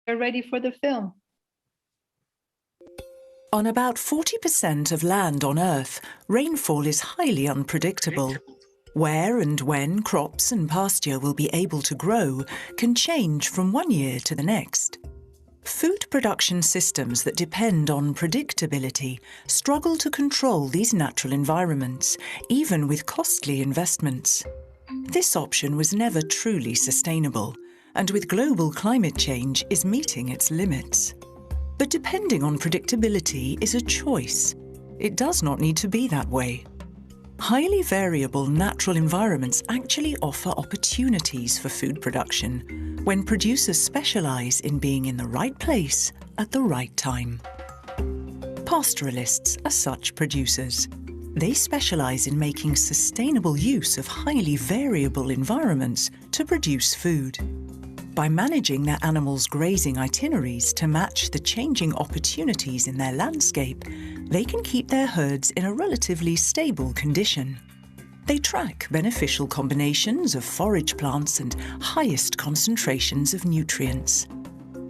are ready for the film. On about 40% of land on Earth, rainfall is highly unpredictable. Where and when crops and pasture will be able to grow can change from one year to the next. Food production systems that depend on predictability struggle to control these natural environments, even with costly investments. This option was never truly sustainable, and with global climate change is meeting its limits. But depending on predictability is a choice. It does not need to be that way. Highly variable natural environments actually offer opportunities for food production when producers specialize in being in the right place at the right time. Pastoralists are such producers. They specialize in making sustainable use of highly variable environments to produce food. By managing their animals' grazing itineraries to match the changing opportunities in their landscape, they can keep their herds in a relatively stable condition. They track beneficial combinations of forage plants and highest concentrations of nutrients.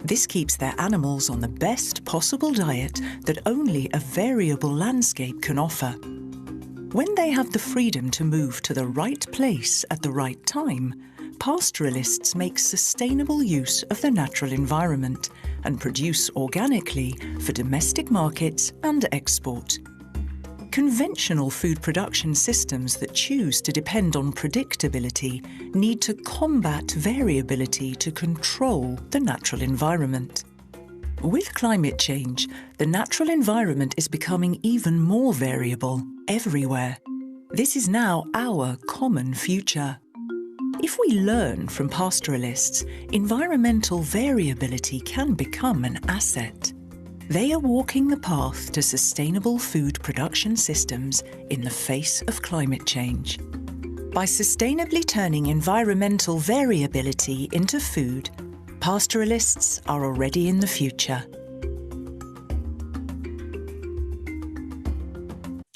This keeps their animals on the best possible diet that only a variable landscape can offer. When they have the freedom to move to the right place at the right time, pastoralists make sustainable use of the natural environment and produce organically for domestic markets and export. Conventional food production systems that choose to depend on predictability need to combat variability to control the natural environment. With climate change, the natural environment is becoming even more variable everywhere. This is now our common future. If we learn from pastoralists, environmental variability can become an asset. They are walking the path to sustainable food production systems in the face of climate change. By sustainably turning environmental variability into food, pastoralists are already in the future.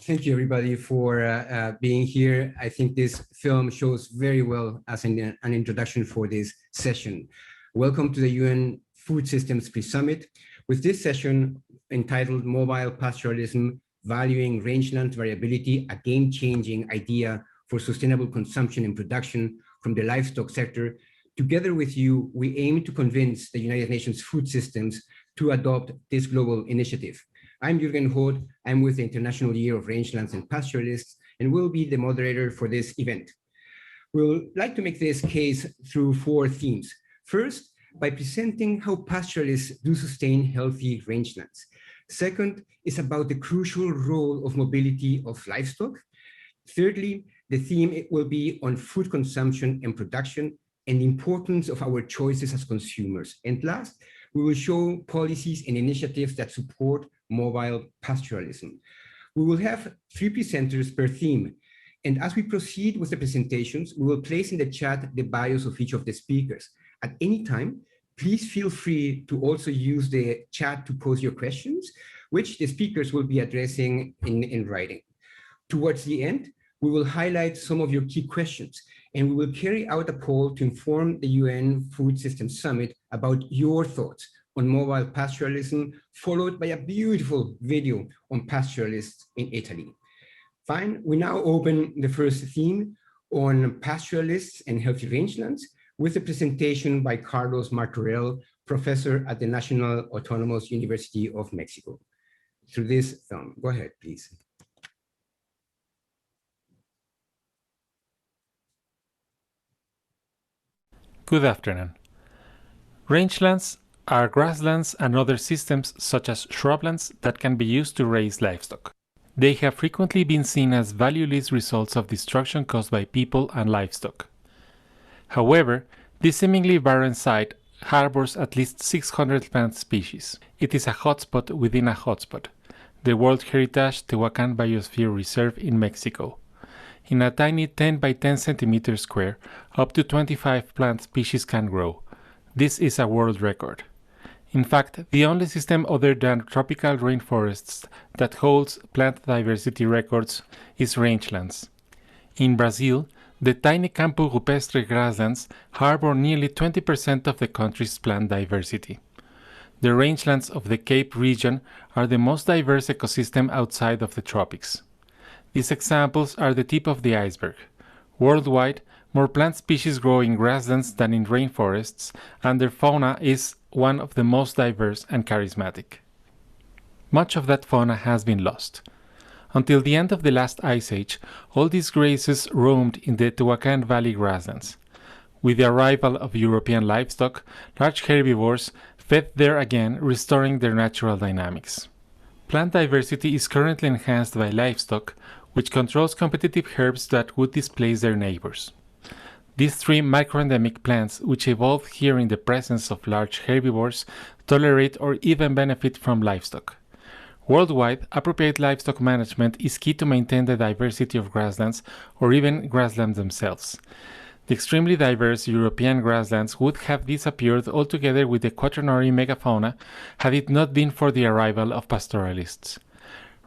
Thank you, everybody, for being here. I think this film shows very well as an introduction for this session. Welcome to the UN Food Systems Pre-Summit. With this session entitled Mobile Pastoralism, Valuing Rangeland Variability, a game-changing idea for sustainable consumption and production from the livestock sector, together with you, we aim to convince the United Nations food systems to adopt this global initiative. I'm Jürgen Hoth. I'm with the International Year of Rangelands and Pastoralists, and will be the moderator for this event. We'll like to make this case through 4 themes. First, by presenting how pastoralists do sustain healthy rangelands. Second is about the crucial role of mobility of livestock. Thirdly, the theme will be on food consumption and production and the importance of our choices as consumers. And last, we will show policies and initiatives that support mobile pastoralism. We will have 3 presenters per theme. And as we proceed with the presentations, we will place in the chat the bios of each of the speakers. At any time, please feel free to also use the chat to pose your questions, which the speakers will be addressing in writing. Towards the end, we will highlight some of your key questions, and we will carry out a poll to inform the UN Food Systems Summit about your thoughts on mobile pastoralism, followed by a beautiful video on pastoralists in Italy. Fine, we now open the first theme on pastoralists and healthy rangelands with a presentation by Carlos Martorell, professor at the National Autonomous University of Mexico. Through this film, go ahead, please. Good afternoon. Rangelands are grasslands and other systems such as shrublands that can be used to raise livestock. They have frequently been seen as valueless results of destruction caused by people and livestock. However, this seemingly barren site harbors at least 600 plant species. It is a hotspot within a hotspot, the World Heritage Tehuacan Biosphere Reserve in Mexico. In a tiny 10 by 10 centimeters square, up to 25 plant species can grow. This is a world record. In fact, the only system other than tropical rainforests that holds plant diversity records is rangelands. In Brazil, the tiny Campo Rupestre grasslands harbor nearly 20% of the country's plant diversity. The rangelands of the Cape region are the most diverse ecosystem outside of the tropics. These examples are the tip of the iceberg. Worldwide, more plant species grow in grasslands than in rainforests, and their fauna is one of the most diverse and charismatic. Much of that fauna has been lost. Until the end of the last ice age, all these grazers roamed in the Tehuacan Valley grasslands. With the arrival of European livestock, large herbivores fed there again, restoring their natural dynamics. Plant diversity is currently enhanced by livestock, which controls competitive herbs that would displace their neighbors. These three microendemic plants, which evolved here in the presence of large herbivores, tolerate or even benefit from livestock. Worldwide, appropriate livestock management is key to maintain the diversity of grasslands or even grasslands themselves. The extremely diverse European grasslands would have disappeared altogether with the quaternary megafauna had it not been for the arrival of pastoralists.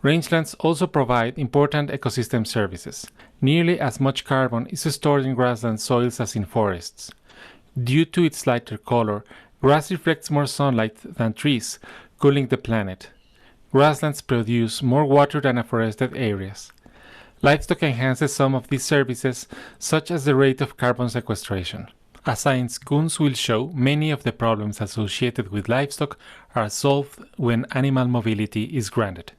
Rangelands also provide important ecosystem services. Nearly as much carbon is stored in grassland soils as in forests. Due to its lighter color, grass reflects more sunlight than trees, cooling the planet. Grasslands produce more water than afforested areas. Livestock enhances some of these services, such as the rate of carbon sequestration. As Science Coons will show, many of the problems associated with livestock are solved when animal mobility is granted.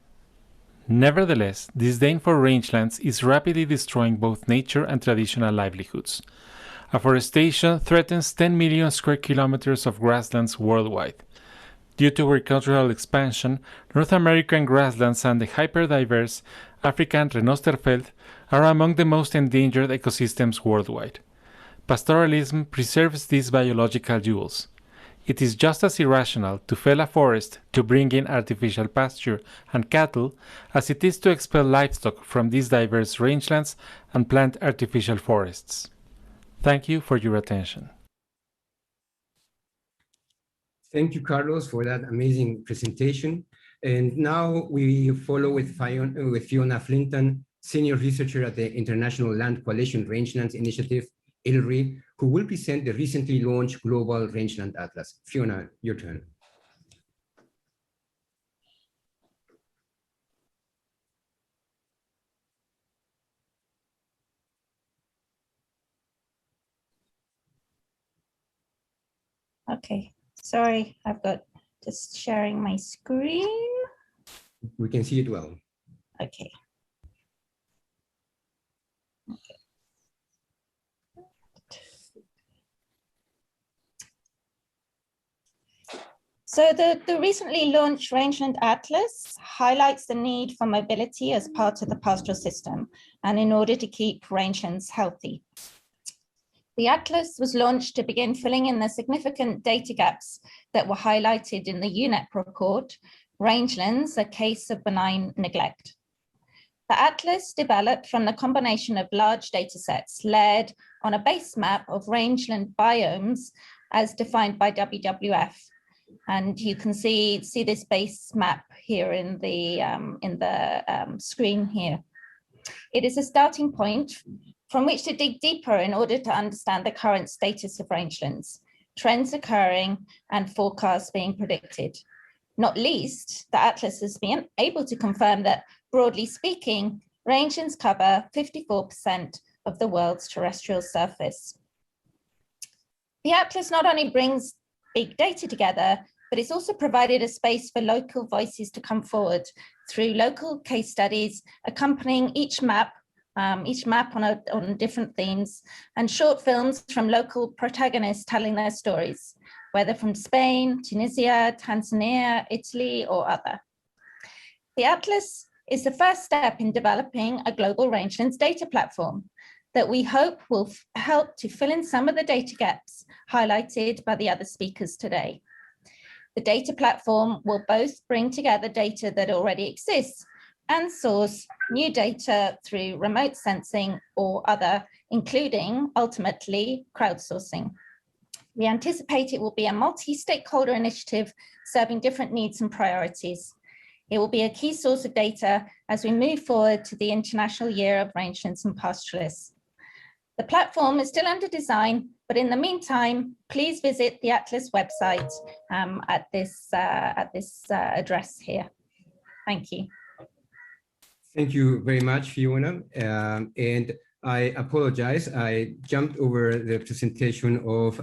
Nevertheless, disdain for rangelands is rapidly destroying both nature and traditional livelihoods. Afforestation threatens 10 million square kilometers of grasslands worldwide. Due to agricultural expansion, North American grasslands and the hyperdiverse African Renosterfeld are among the most endangered ecosystems worldwide. Pastoralism preserves these biological jewels. It is just as irrational to fell a forest to bring in artificial pasture and cattle as it is to expel livestock from these diverse rangelands and plant artificial forests. Thank you for your attention. Thank you, Carlos, for that amazing presentation. And now we follow with Fiona Flinton, Senior Researcher at the International Land Coalition Rangelands Initiative, ILRI, who will present the recently launched Global Rangeland Atlas. Fiona, your turn. Okay, sorry, I've got just sharing my screen. We can see it well. Okay. So the recently launched Rangeland Atlas highlights the need for mobility as part of the pastoral system and in order to keep rangelands healthy. The Atlas was launched to begin filling in the significant data gaps that were highlighted in the UNEP report, Rangelands, a Case of Benign Neglect. The Atlas developed from the combination of large data sets layered on a base map of rangeland biomes as defined by WWF. And you can see this base map here in the screen here. It is a starting point from which to dig deeper in order to understand the current status of rangelands, trends occurring, and forecasts being predicted. Not least, the Atlas has been able to confirm that, broadly speaking, rangelands cover 54% of the world's terrestrial surface. The Atlas not only brings big data together, but it's also provided a space for local voices to come forward through local case studies accompanying each map on different themes, and short films from local protagonists telling their stories, whether from Spain, Tunisia, Tanzania, Italy, or other. The Atlas is the first step in developing a global rangelands data platform that we hope will help to fill in some of the data gaps highlighted by the other speakers today. The data platform will both bring together data that already exists and source new data through remote sensing or other, including, ultimately, crowdsourcing. We anticipate it will be a multi-stakeholder initiative serving different needs and priorities. It will be a key source of data as we move forward to the International Year of Rangelands and Pastoralists. The platform is still under design But in the meantime, please visit the Atlas website at this address here. Thank you. Thank you very much, Fiona. And I apologize, I jumped over the presentation of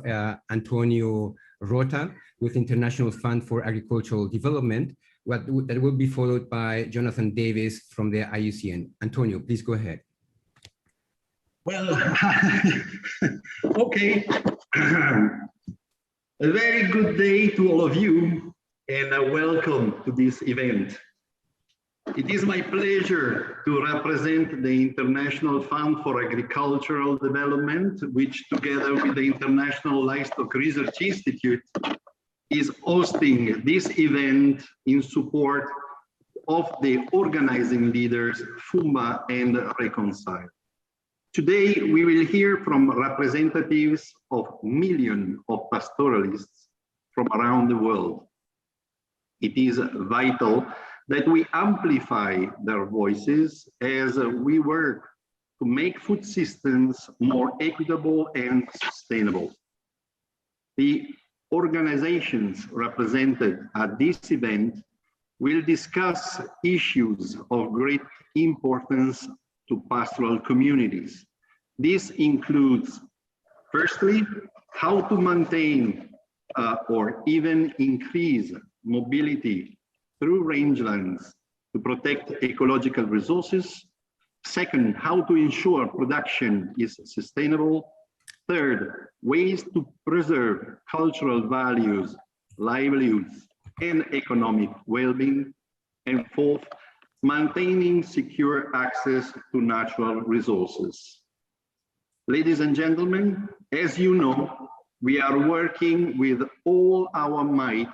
Antonio Rota with International Fund for Agricultural Development, that will be followed by Jonathan Davis from the IUCN. Antonio, please go ahead. Well, okay. A very good day to all of you, and welcome to this event. It is my pleasure to represent the International Fund for Agricultural Development, which together with the International Livestock Research Institute is hosting this event in support of the organizing leaders, FUMA and Reconcile. Today, we will hear from representatives of millions of pastoralists from around the world. It is vital that we amplify their voices as we work to make food systems more equitable and sustainable. The organizations represented at this event will discuss issues of great importance to pastoral communities. This includes, firstly, how to maintain or even increase mobility through rangelands to protect ecological resources. Second, how to ensure production is sustainable. Third, ways to preserve cultural values, livelihoods, and economic well-being. And fourth, maintaining secure access to natural resources. Ladies and gentlemen, as you know, we are working with all our might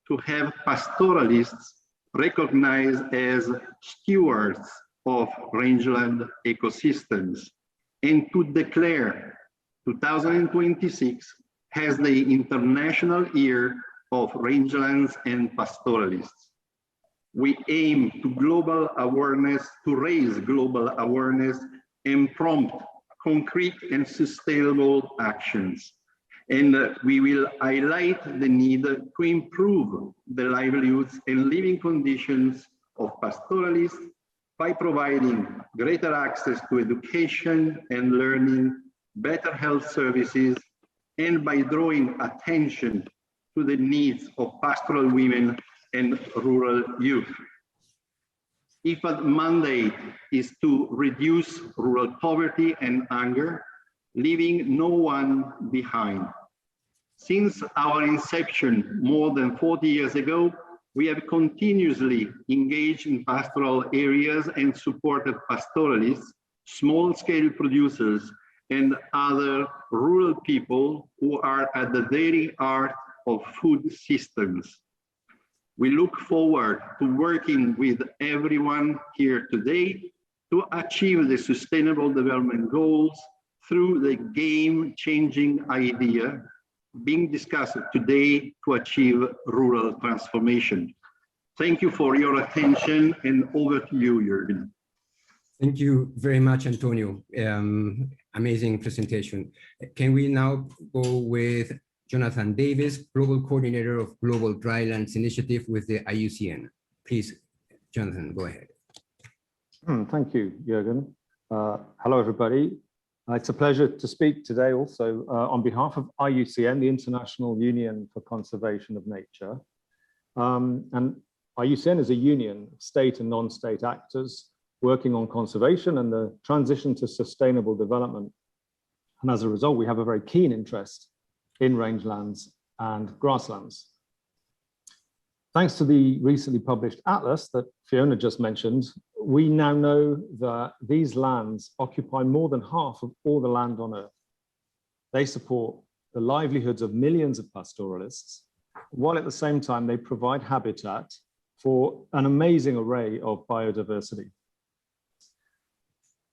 to have pastoralists recognized as stewards of rangeland ecosystems and to declare 2026 as the International Year of Rangelands and Pastoralists. We aim to raise global awareness and prompt concrete and sustainable actions. And we will highlight the need to improve the livelihoods and living conditions of pastoralists by providing greater access to education and learning, better health services, and by drawing attention to the needs of pastoral women and rural youth. IFAD mandate is to reduce rural poverty and hunger, leaving no one behind. Since our inception more than 40 years ago, we have continuously engaged in pastoral areas and supported pastoralists, small-scale producers, and other rural people who are at the very heart of food systems. We look forward to working with everyone here today to achieve the Sustainable Development Goals through the game-changing idea being discussed today to achieve rural transformation. Thank you for your attention, and over to you, Jürgen. Thank you very much, Antonio. Amazing presentation. Can we now go with Jonathan Davis, Global Coordinator of Global Drylands Initiative with the IUCN. Please, Jonathan, go ahead. Thank you, Jürgen. Hello, everybody. It's a pleasure to speak today also on behalf of IUCN, the International Union for Conservation of Nature. And IUCN is a union of state and non-state actors working on conservation and the transition to sustainable development. And as a result, we have a very keen interest in rangelands and grasslands. Thanks to the recently published atlas that Fiona just mentioned, we now know that these lands occupy more than half of all the land on Earth. They support the livelihoods of millions of pastoralists, while at the same time they provide habitat for an amazing array of biodiversity.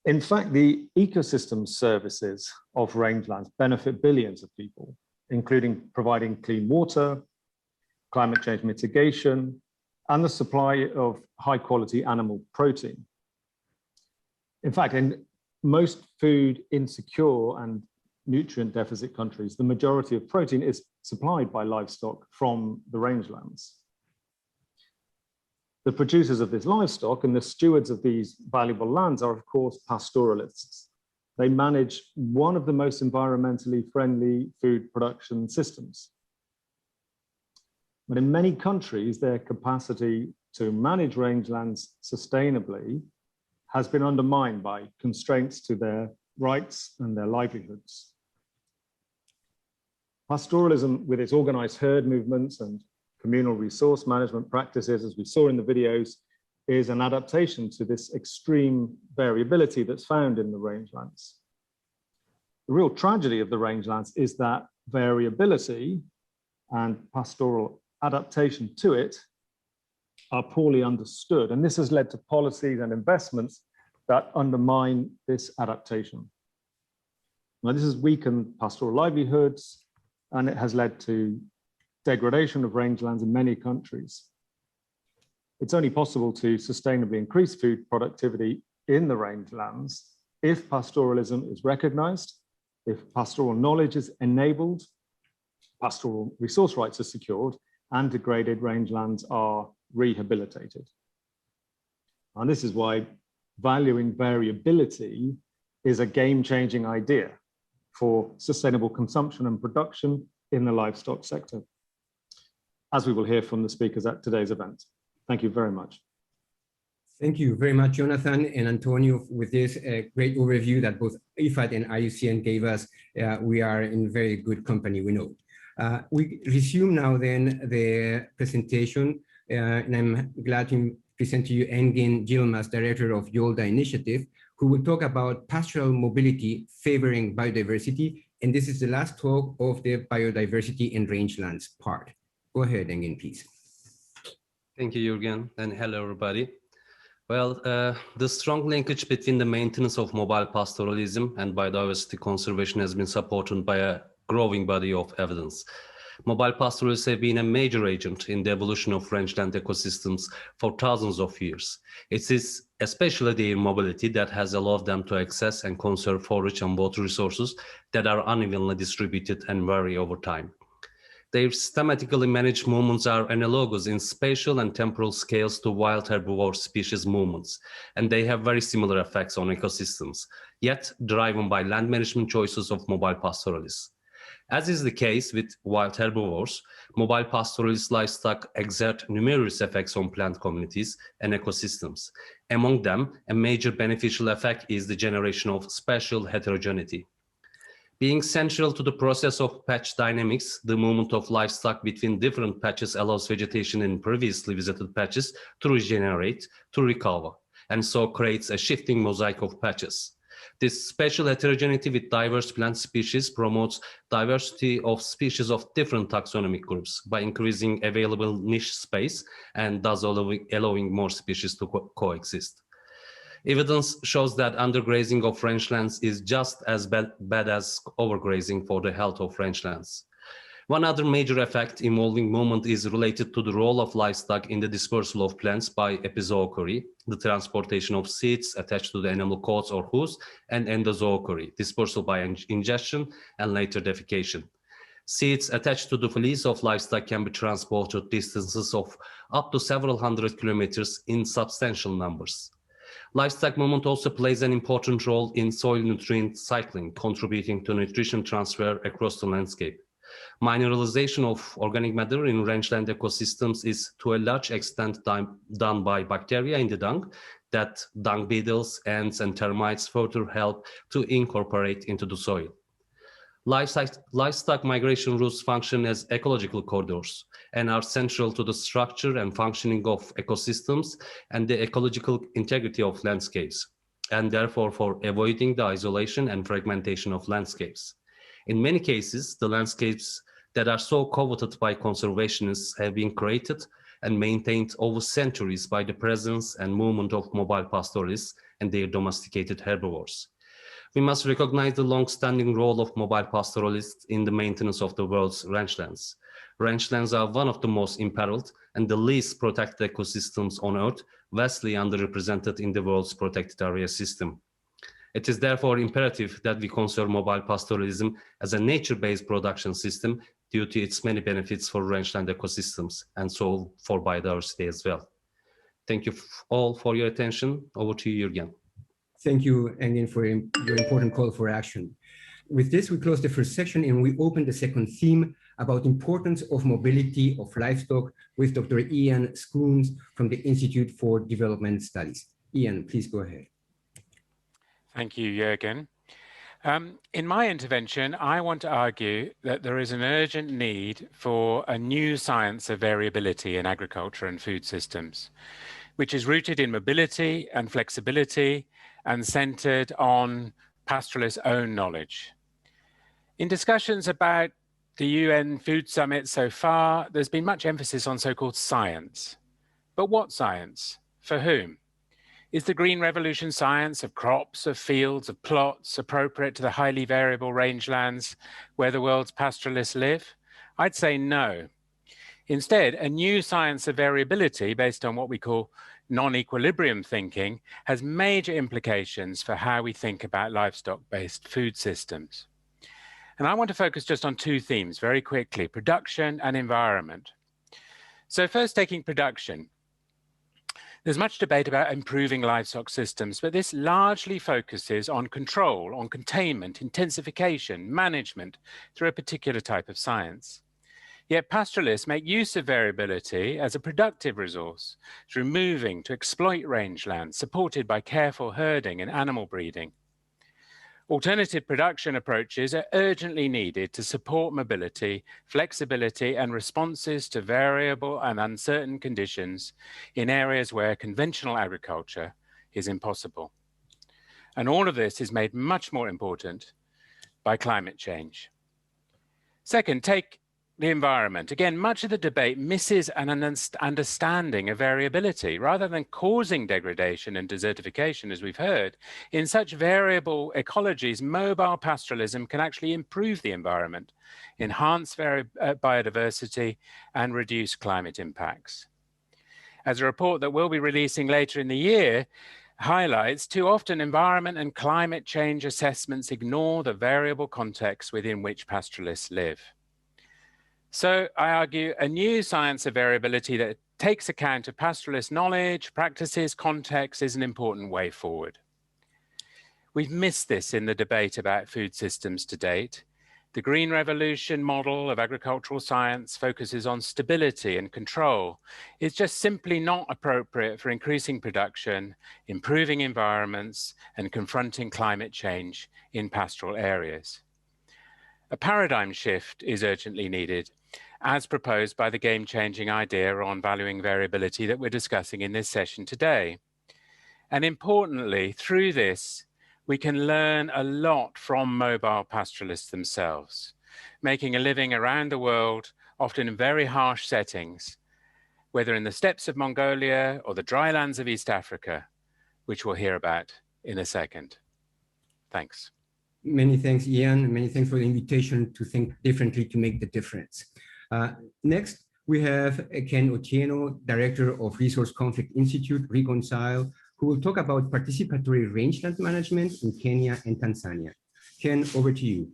In fact, the ecosystem services of rangelands benefit billions of people, including providing clean water, climate change mitigation, and the supply of high quality animal protein. In fact, in most food insecure and nutrient deficit countries, the majority of protein is supplied by livestock from the rangelands. The producers of this livestock and the stewards of these valuable lands are, of course, pastoralists. They manage one of the most environmentally friendly food production systems. But in many countries, their capacity to manage rangelands sustainably has been undermined by constraints to their rights and their livelihoods. Pastoralism, with its organized herd movements and communal resource management practices, as we saw in the videos, is an adaptation to this extreme variability that's found in the rangelands. The real tragedy of the rangelands is that variability and pastoral adaptation to it are poorly understood, and this has led to policies and investments that undermine this adaptation. Now, this has weakened pastoral livelihoods, and it has led to degradation of rangelands in many countries. It's only possible to sustainably increase food productivity in the rangelands if pastoralism is recognized, if pastoral knowledge is enabled, pastoral resource rights are secured, and degraded rangelands are rehabilitated. And this is why valuing variability is a game-changing idea for sustainable consumption and production in the livestock sector, as we will hear from the speakers at today's event. Thank you very much. Thank you very much, Jonathan and Antonio, with this great overview that both IFAD and IUCN gave us. We are in very good company, we know. We resume now then the presentation, and I'm glad to present to you Engin Yilmaz, Director of YOLDA Initiative, who will talk about pastoral mobility favoring biodiversity. And this is the last talk of the biodiversity and rangelands part. Go ahead, Engin, please. Thank you, Jürgen, and hello, everybody. Well, the strong linkage between the maintenance of mobile pastoralism and biodiversity conservation has been supported by a growing body of evidence. Mobile pastoralists have been a major agent in the evolution of rangeland ecosystems for thousands of years. It is especially their mobility that has allowed them to access and conserve forage and water resources that are unevenly distributed and vary over time. Their systematically managed movements are analogous in spatial and temporal scales to wild herbivore species movements, and they have very similar effects on ecosystems, yet driven by land management choices of mobile pastoralists. As is the case with wild herbivores, mobile pastoralist livestock exert numerous effects on plant communities and ecosystems. Among them, a major beneficial effect is the generation of spatial heterogeneity. Being central to the process of patch dynamics, the movement of livestock between different patches allows vegetation in previously visited patches to regenerate, to recover, and so creates a shifting mosaic of patches. This spatial heterogeneity with diverse plant species promotes diversity of species of different taxonomic groups by increasing available niche space and thus allowing more species to coexist. Evidence shows that undergrazing of rangelands is just as bad as overgrazing for the health of rangelands. One other major effect involving movement is related to the role of livestock in the dispersal of plants by epizoochory, the transportation of seeds attached to the animal coats or hooves, and endozoochory, dispersal by ingestion and later defecation. Seeds attached to the fleece of livestock can be transported distances of up to several hundred kilometers in substantial numbers. Livestock movement also plays an important role in soil nutrient cycling, contributing to nutrition transfer across the landscape. Mineralization of organic matter in rangeland ecosystems is to a large extent done by bacteria in the dung that dung beetles, ants, and termites further help to incorporate into the soil. Livestock migration routes function as ecological corridors and are central to the structure and functioning of ecosystems and the ecological integrity of landscapes, and therefore for avoiding the isolation and fragmentation of landscapes. In many cases, the landscapes that are so coveted by conservationists have been created and maintained over centuries by the presence and movement of mobile pastoralists and their domesticated herbivores. We must recognize the long-standing role of mobile pastoralists in the maintenance of the world's rangelands. Rangelands are one of the most imperiled and the least protected ecosystems on Earth, vastly underrepresented in the world's protected area system. It is therefore imperative that we consider mobile pastoralism as a nature-based production system due to its many benefits for rangeland ecosystems and so for biodiversity as well. Thank you all for your attention. Over to you, Jürgen. Thank you, Engin, for your important call for action. With this, we close the first section and we open the second theme about importance of mobility of livestock with Dr. Ian Scroons from the Institute for Development Studies. Ian, please go ahead. Thank you, Jürgen. In my intervention, I want to argue that there is an urgent need for a new science of variability in agriculture and food systems, which is rooted in mobility and flexibility and centered on pastoralists' own knowledge. In discussions about the UN Food Summit so far, there's been much emphasis on so-called science. But what science? For whom? Is the green revolution science of crops, of fields, of plots appropriate to the highly variable rangelands where the world's pastoralists live? I'd say no. Instead, a new science of variability based on what we call non-equilibrium thinking has major implications for how we think about livestock-based food systems. And I want to focus just on two themes very quickly, production and environment. So first, taking production. There's much debate about improving livestock systems, but this largely focuses on control, on containment, intensification, management through a particular type of science. Yet pastoralists make use of variability as a productive resource through moving to exploit rangelands supported by careful herding and animal breeding. Alternative production approaches are urgently needed to support mobility, flexibility, and responses to variable and uncertain conditions in areas where conventional agriculture is impossible. And all of this is made much more important by climate change. Second, take the environment. Again, much of the debate misses an understanding of variability. Rather than causing degradation and desertification, as we've heard, in such variable ecologies, mobile pastoralism can actually improve the environment, enhance biodiversity, and reduce climate impacts. As a report that we'll be releasing later in the year highlights, too often environment and climate change assessments ignore the variable context within which pastoralists live. So I argue a new science of variability that takes account of pastoralist knowledge, practices, context is an important way forward. We've missed this in the debate about food systems to date. The green revolution model of agricultural science focuses on stability and control. It's just simply not appropriate for increasing production, improving environments, and confronting climate change in pastoral areas. A paradigm shift is urgently needed, as proposed by the game-changing idea on valuing variability that we're discussing in this session today. And importantly, through this, we can learn a lot from mobile pastoralists themselves, making a living around the world, often in very harsh settings, whether in the steppes of Mongolia or the drylands of East Africa, which we'll hear about in a second. Thanks. Many thanks, Ian. Many thanks for the invitation to think differently to make the difference. Next, we have Ken Otieno, Director of Resource Conflict Institute, Reconcile, who will talk about participatory rangeland management in Kenya and Tanzania. Ken, over to you.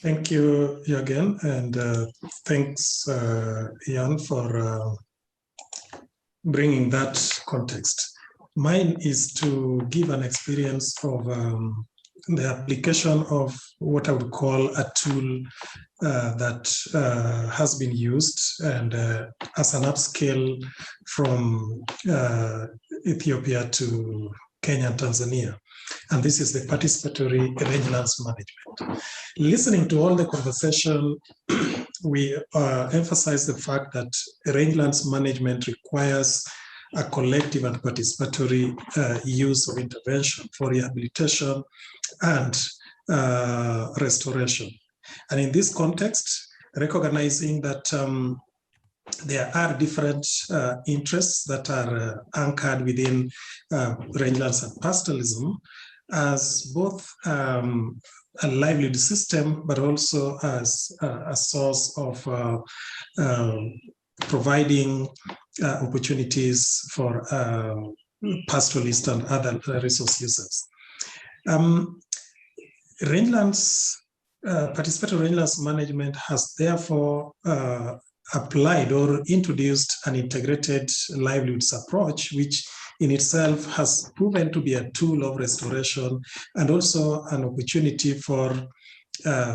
Thank you, Jürgen, and thanks, Ian, for bringing that context. Mine is to give an experience of the application of what I would call a tool that has been used and as an upscale from Ethiopia to Kenya and Tanzania. And this is the participatory rangelands management. Listening to all the conversation, we emphasize the fact that rangelands management requires a collective and participatory use of intervention for rehabilitation and restoration. And in this context, recognizing that there are different interests that are anchored within rangelands and pastoralism as both a livelihood system, but also as a source of providing opportunities for pastoralists and other resource users. Rangelands, participatory rangelands management has therefore applied or introduced an integrated livelihoods approach, which in itself has proven to be a tool of restoration and also an opportunity for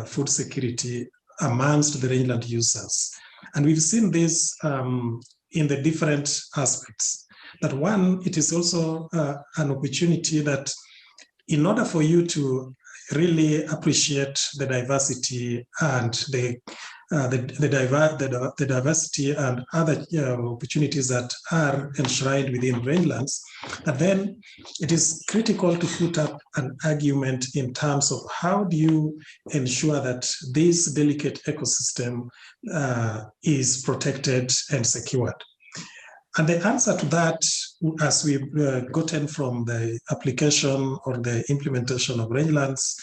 food security amongst the rangeland users. And we've seen this in the different aspects. That one, it is also an opportunity that in order for you to really appreciate the diversity and the diversity and other opportunities that are enshrined within rangelands, and then it is critical to put up an argument in terms of how do you ensure that this delicate ecosystem is protected and secured. And the answer to that, as we've gotten from the application or the implementation of rangelands,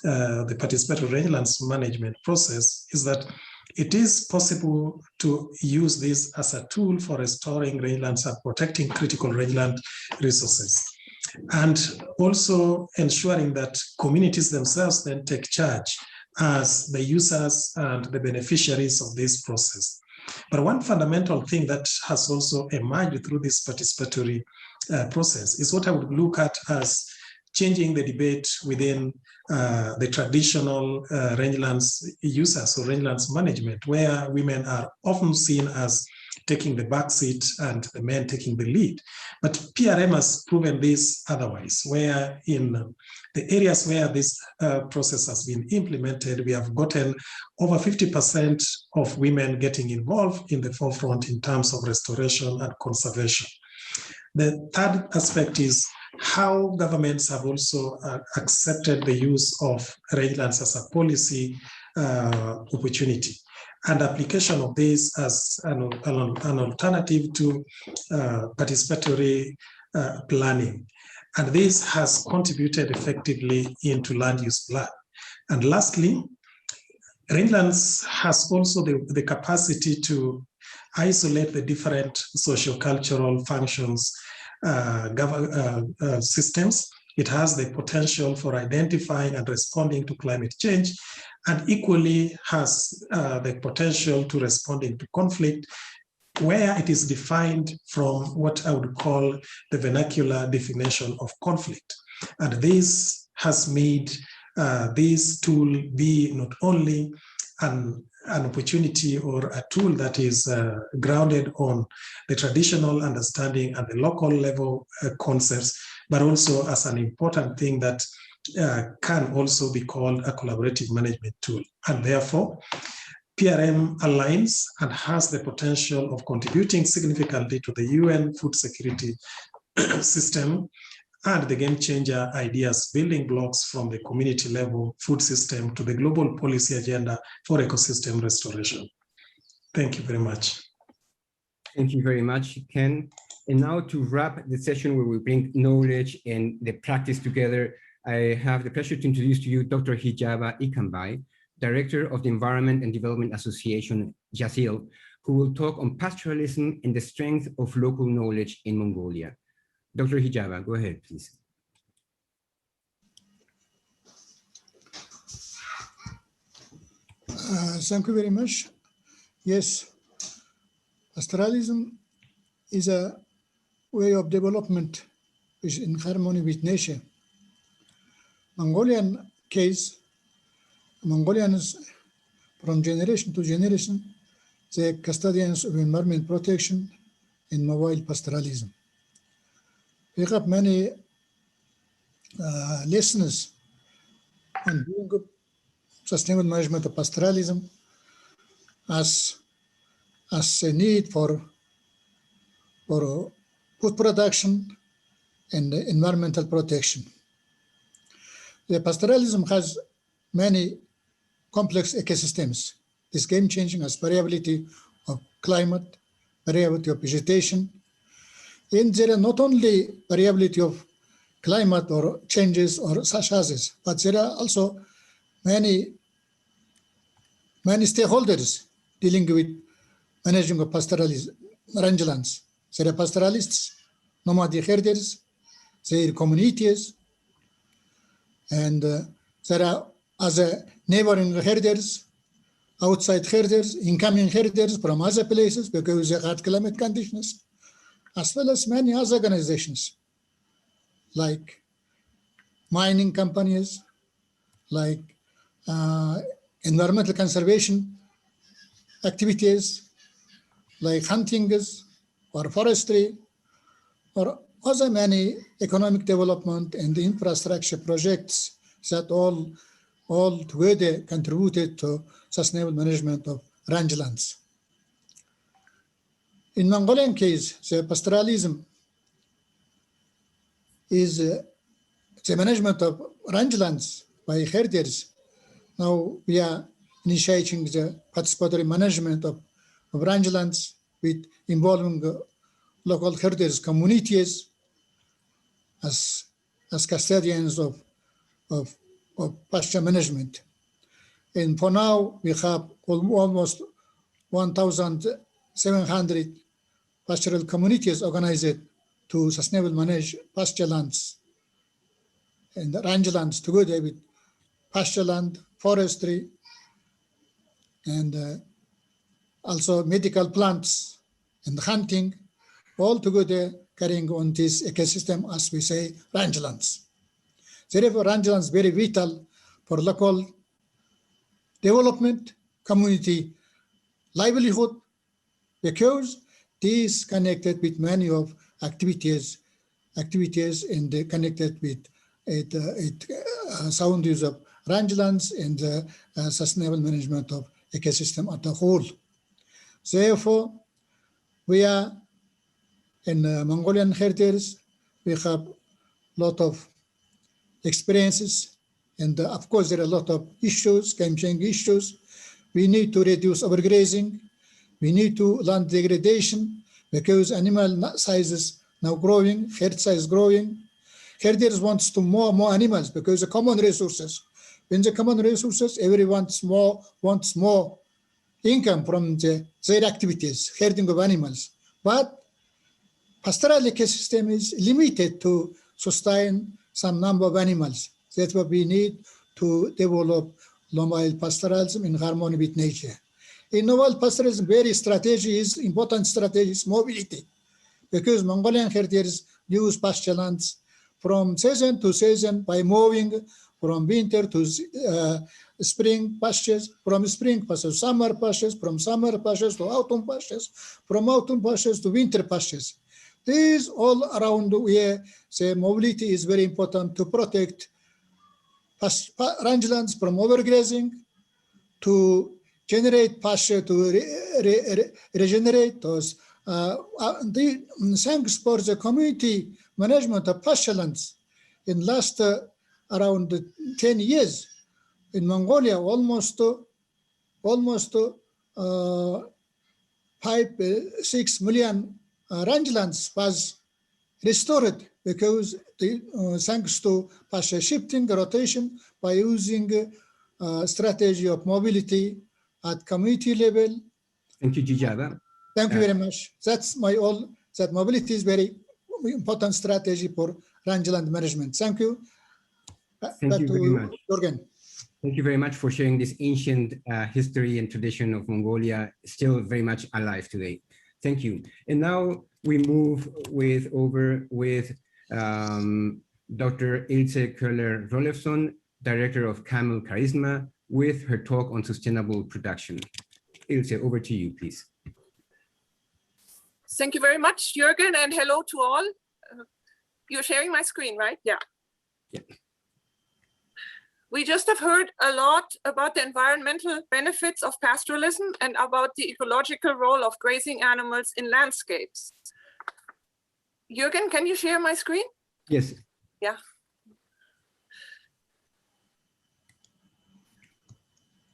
the participatory rangelands management process, is that it is possible to use this as a tool for restoring rangelands and protecting critical rangeland resources. And also ensuring that communities themselves then take charge as the users and the beneficiaries of this process. But one fundamental thing that has also emerged through this participatory process is what I would look at as changing the debate within the traditional rangelands users or rangelands management, where women are often seen as taking the back seat and the men taking the lead. But PRM has proven this otherwise, where in the areas where this process has been implemented, we have gotten over 50% of women getting involved in the forefront in terms of restoration and conservation. The third aspect is how governments have also accepted the use of rangelands as a policy opportunity and application of this as an alternative to participatory planning. And this has contributed effectively into land use plan. And lastly, rangelands has also the capacity to isolate the different socio-cultural functions, systems. It has the potential for identifying and responding to climate change, and equally has the potential to responding to conflict, where it is defined from what I would call the vernacular definition of conflict. And this has made this tool be not only an opportunity or a tool that is grounded on the traditional understanding and the local level concepts, but also as an important thing that can also be called a collaborative management tool. And therefore, PRM aligns and has the potential of contributing significantly to the UN food security system and the game changer ideas, building blocks from the community level food system to the global policy agenda for ecosystem restoration. Thank you very much. Thank you very much, Ken. And now to wrap the session where we bring knowledge and the practice together, I have the pleasure to introduce to you Dr. Hijaba Ikambai, Director of the Environment and Development Association, JASIL, who will talk on pastoralism and the strength of local knowledge in Mongolia. Dr. Hijaba, go ahead, please. Thank you very much. Yes, pastoralism is a way of development which is in harmony with nature. Mongolian case, Mongolians from generation to generation, they are custodians of environment protection in mobile pastoralism. We have many lessons on doing sustainable management of pastoralism as a need for food production and environmental protection. The pastoralism has many complex ecosystems. This game-changing as variability of climate, variability of vegetation. And there are not only variability of climate or changes or such as, but there are also many stakeholders dealing with managing of pastoralism, rangelands. There are pastoralists, nomadic herders, their communities, and there are other neighboring herders, outside herders, incoming herders from other places because they had climate conditions, as well as many other organizations like mining companies, like environmental conservation activities, like hunting or forestry, or other many economic development and infrastructure projects that all together contributed to sustainable management of rangelands. In Mongolian case, the pastoralism is the management of rangelands by herders. Now we are initiating the participatory management of rangelands with involving local herders communities as custodians of pasture management. And for now, we have almost 1,700 pastoral communities organized to sustainable manage pasture lands and rangelands together with pasture land, forestry, and also medical plants and hunting, all together carrying on this ecosystem, as we say, rangelands. Therefore, rangelands very vital for local development, community livelihood, because these connected with many of activities and connected with sound use of rangelands and sustainable management of ecosystem at the whole. Therefore, we are in Mongolian herders, we have a lot of experiences, and of course there are a lot of issues, game-changing issues. We need to reduce overgrazing. We need to land degradation because animal sizes now growing, herd size growing. Herders wants to more animals because the common resources. When the common resources, everyone wants more income from their activities, herding of animals. But pastoral ecosystem is limited to sustain some number of animals. That's what we need to develop long-wild pastoralism in harmony with nature. In long-wild pastoralism, very strategy is important strategy is mobility, because Mongolian herders use pasture lands from season to season by moving from winter to spring pastures, from spring pastures, summer pastures, from summer pastures to autumn pastures, from autumn pastures to winter pastures. These all around where the mobility is very important to protect rangelands from overgrazing, to generate pasture, to regenerate those. Thanks for the community management of pasture lands. In last around 10 years, in Mongolia, almost 5-6 million rangelands was restored because thanks to pasture shifting, rotation, by using strategy of mobility at community level. Thank you, Jijaba. Thank you very much. That's my all. That mobility is very important strategy for rangeland management. Thank you. Thank you very much. Jürgen. Thank you very much for sharing this ancient history and tradition of Mongolia, still very much alive today. Thank you. And now we move over with Dr. Ilse Köhler-Roelofsson, Director of Camel Charisma, with her talk on sustainable production. Ilse, over to you, please. Thank you very much, Jürgen, and hello to all. You're sharing my screen, right? Yeah. We just have heard a lot about the environmental benefits of pastoralism and about the ecological role of grazing animals in landscapes. Jürgen, can you share my screen? Yes. Yeah.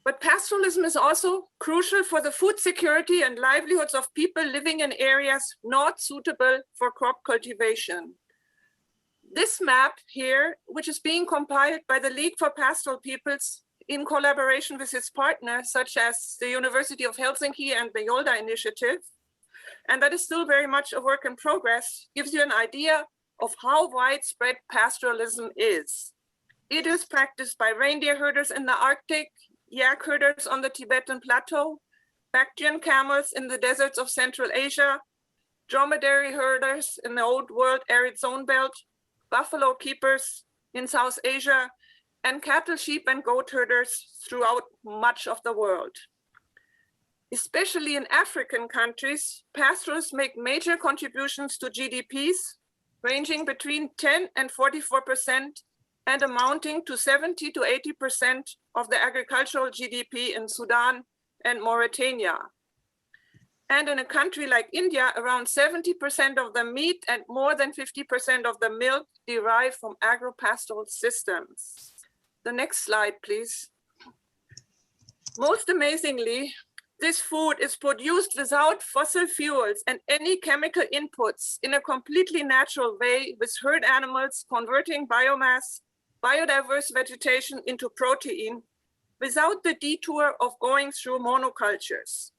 But pastoralism is also crucial for the food security and livelihoods of people living in areas not suitable for crop cultivation. This map here, which is being compiled by the League for Pastoral Peoples in collaboration with its partners, such as the University of Helsinki and the Yolda Initiative, and that is still very much a work in progress, gives you an idea of how widespread pastoralism is. It is practiced by reindeer herders in the Arctic, yak herders on the Tibetan plateau, Bactrian camels in the deserts of Central Asia, dromedary herders in the Old World arid zone belt, buffalo keepers in South Asia, and cattle, sheep, and goat herders throughout much of the world. Especially in African countries, pastoralists make major contributions to GDPs, ranging between 10 and 44%, and amounting to 70 to 80% of the agricultural GDP in Sudan and Mauritania. And in a country like India, around 70% of the meat and more than 50% of the milk derive from agro-pastoral systems. The next slide, please. Most amazingly, this food is produced without fossil fuels and any chemical inputs in a completely natural way, with herd animals converting biomass, biodiverse vegetation into protein without the detour of going through monocultures.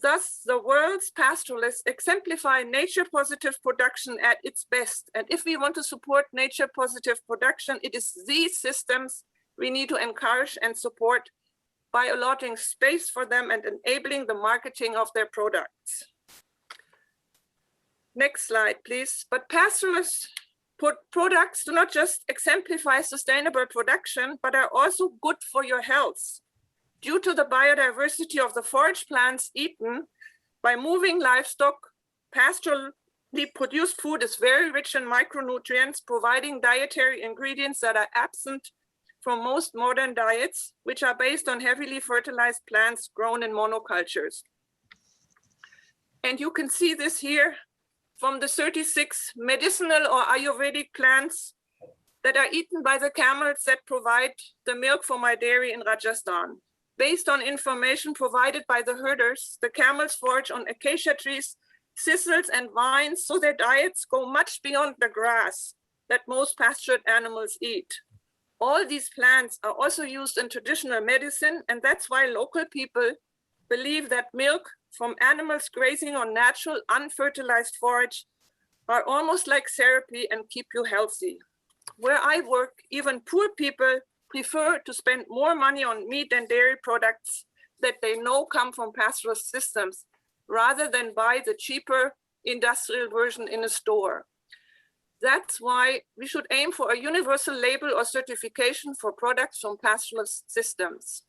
Thus, the world's pastoralists exemplify nature-positive production at its best. And if we want to support nature-positive production, it is these systems we need to encourage and support by allotting space for them and enabling the marketing of their products. Next slide, please. But pastoralists' products do not just exemplify sustainable production, but are also good for your health. Due to the biodiversity of the forage plants eaten by moving livestock, pastorally produced food is very rich in micronutrients, providing dietary ingredients that are absent from most modern diets, which are based on heavily fertilized plants grown in monocultures. And you can see this here from the 36 medicinal or Ayurvedic plants that are eaten by the camels that provide the milk for my dairy in Rajasthan. Based on information provided by the herders, the camels forage on acacia trees, thistles, and vines, so their diets go much beyond the grass that most pastured animals eat. All these plants are also used in traditional medicine, and that's why local people believe that milk from animals grazing on natural, unfertilized forage are almost like therapy and keep you healthy. Where I work, even poor people prefer to spend more money on meat and dairy products that they know come from pastoral systems, rather than buy the cheaper industrial version in a store. That's why we should aim for a universal label or certification for products from pastoral systems.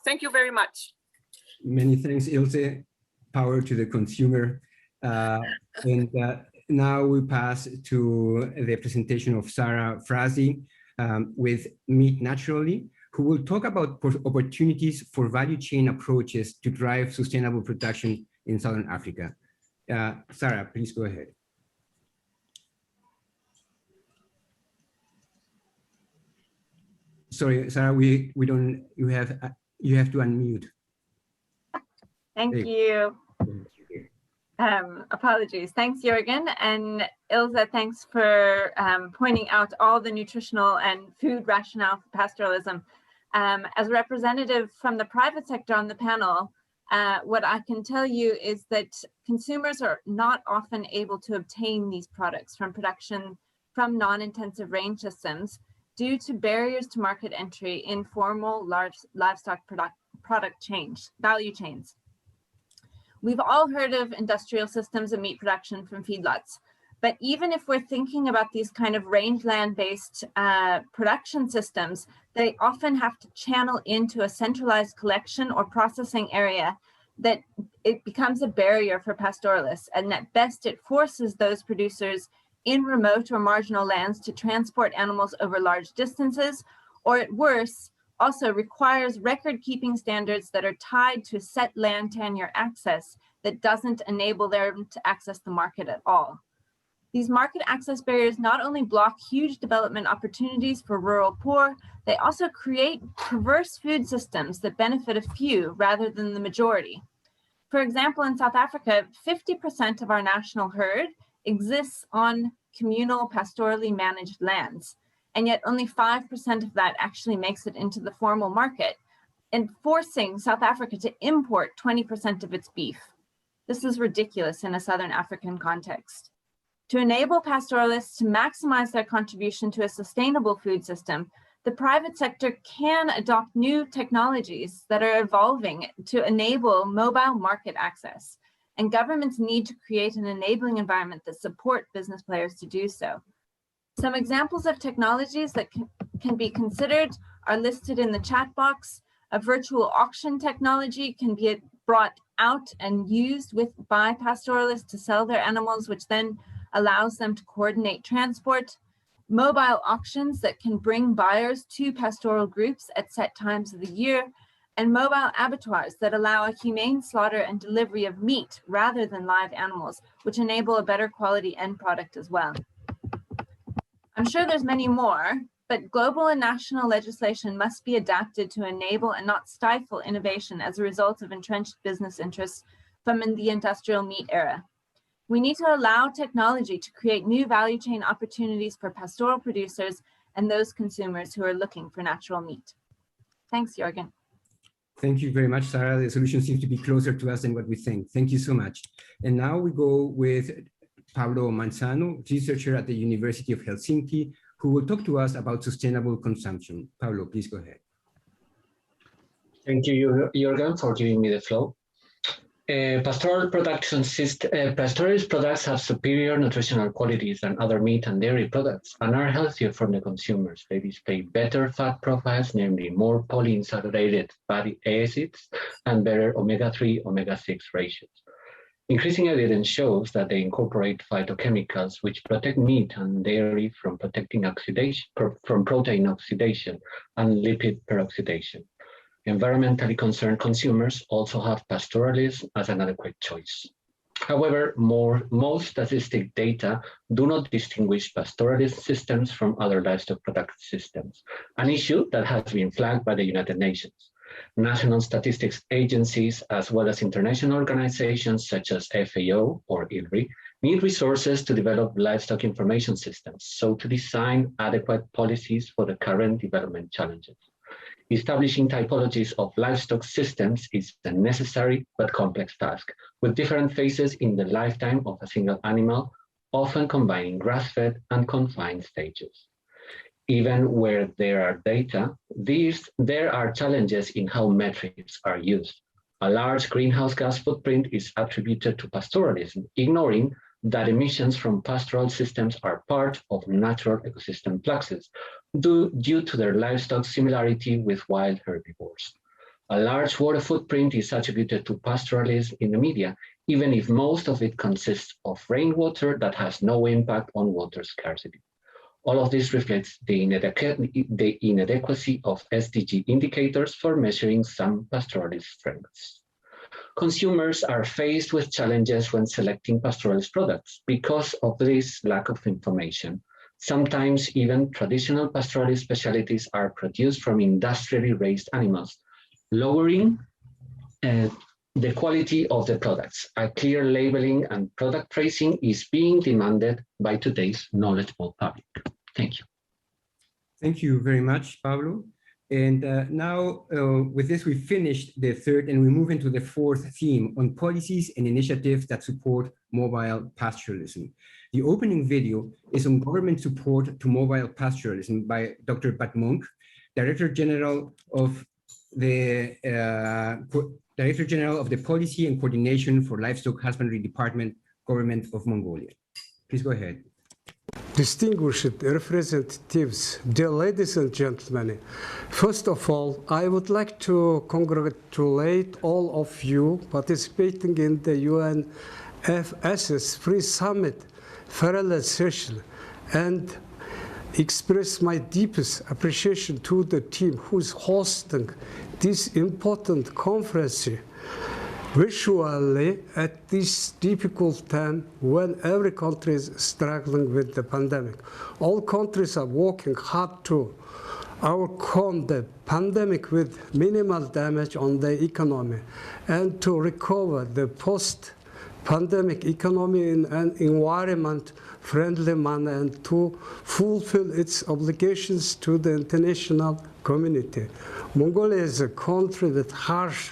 Thank you very much. Many thanks, Ilse. Power to the consumer. Now we pass to the presentation of Sarah Frazi with Meat Naturally, who will talk about opportunities for value chain approaches to drive sustainable production in Southern Africa. Sarah, please go ahead. Sorry, Sarah, you have to unmute. Thank you. Apologies. Thanks, Jürgen. And Ilse, thanks for pointing out all the nutritional and food rationale for pastoralism. As a representative from the private sector on the panel, what I can tell you is that consumers are not often able to obtain these products from production from non-intensive range systems due to barriers to market entry in formal large livestock value chains. We've all heard of industrial systems of meat production from feedlots, but even if we're thinking about these kind of rangeland-based production systems, they often have to channel into a centralized collection or processing area that it becomes a barrier for pastoralists, and at best it forces those producers in remote or marginal lands to transport animals over large distances, or at worst, also requires record-keeping standards that are tied to set land tenure access that doesn't enable them to access the market at all. These market access barriers not only block huge development opportunities for rural poor, they also create perverse food systems that benefit a few rather than the majority. For example, in South Africa, 50% of our national herd exists on communal pastorally managed lands, and yet only 5% of that actually makes it into the formal market, and forcing South Africa to import 20% of its beef. This is ridiculous in a Southern African context. To enable pastoralists to maximize their contribution to a sustainable food system, the private sector can adopt new technologies that are evolving to enable mobile market access, and governments need to create an enabling environment that support business players to do so. Some examples of technologies that can be considered are listed in the chat box. A virtual auction technology can be brought out and used by pastoralists to sell their animals, which then allows them to coordinate transport. Mobile auctions that can bring buyers to pastoral groups at set times of the year, and mobile abattoirs that allow a humane slaughter and delivery of meat rather than live animals, which enable a better quality end product as well. I'm sure there's many more, but global and national legislation must be adapted to enable and not stifle innovation as a result of entrenched business interests from the industrial meat era. We need to allow technology to create new value chain opportunities for pastoral producers and those consumers who are looking for natural meat. Thanks, Jorgen. Thank you very much, Sarah. The solution seems to be closer to us than what we think. Thank you so much. And now we go with Pablo Manzano, researcher at the University of Helsinki, who will talk to us about sustainable consumption. Pablo, please go ahead. Thank you, Jorgen, for giving me the floor. Pastoral production pastoralist products have superior nutritional qualities than other meat and dairy products and are healthier for the consumers. They display better fat profiles, namely more polyunsaturated fatty acids and better omega-3, omega-6 ratios. Increasing evidence shows that they incorporate phytochemicals which protect meat and dairy from protein oxidation and lipid peroxidation. Environmentally concerned consumers also have pastoralism as an adequate choice. However, most statistic data do not distinguish pastoralist systems from other livestock production systems, an issue that has been flagged by the United Nations. National statistics agencies, as well as international organizations such as FAO or ILRI, need resources to develop livestock information systems, so to design adequate policies for the current development challenges. Establishing typologies of livestock systems is a necessary but complex task, with different phases in the lifetime of a single animal, often combining grass-fed and confined stages. Even where there are data, there are challenges in how metrics are used. A large greenhouse gas footprint is attributed to pastoralism, ignoring that emissions from pastoral systems are part of natural ecosystem fluxes due to their livestock similarity with wild herbivores. A large water footprint is attributed to pastoralism in the media, even if most of it consists of rainwater that has no impact on water scarcity. All of this reflects the inadequacy of SDG indicators for measuring some pastoralist strengths. Consumers are faced with challenges when selecting pastoralist products because of this lack of information. Sometimes even traditional pastoralist specialties are produced from industrially raised animals, lowering the quality of the products. A clear labeling and product tracing is being demanded by today's knowledgeable public. Thank you. Thank you very much, Pablo. And now with this, we finished the third and we move into the fourth theme on policies and initiatives that support mobile pastoralism. The opening video is on government support to mobile pastoralism by Dr. Bat Monk, Director General of the Policy and Coordination for Livestock Husbandry Department, Government of Mongolia. Please go ahead. Distinguished representatives, dear ladies and gentlemen, first of all, I would like to congratulate all of you participating in the UNFSS Pre-Summit Parallel Session and express my deepest appreciation to the team who is hosting this important conference virtually at this difficult time when every country is struggling with the pandemic. All countries are working hard to overcome the pandemic with minimal damage on the economy and to recover the post-pandemic economy in an environment-friendly manner and to fulfill its obligations to the international community. Mongolia is a country with harsh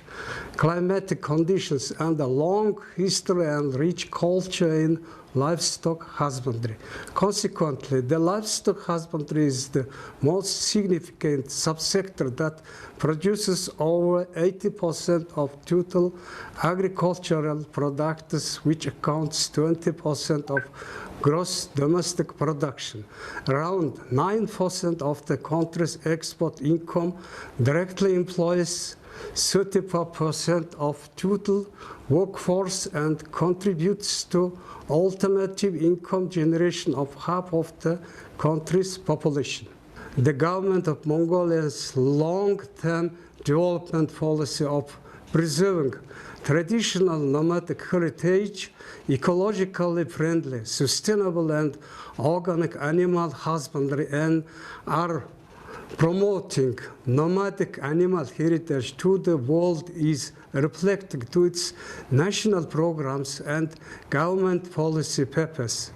climatic conditions and a long history and rich culture in livestock husbandry. Consequently, the livestock husbandry is the most significant subsector that produces over 80% of total agricultural products, which accounts 20% of gross domestic production. Around 9% of the country's export income directly employs 34% of total workforce and contributes to alternative income generation of half of the country's population. The government of Mongolia's long-term development policy of preserving traditional nomadic heritage, ecologically friendly, sustainable and organic animal husbandry, and are promoting nomadic animal heritage to the world is reflected to its national programs and government policy purpose.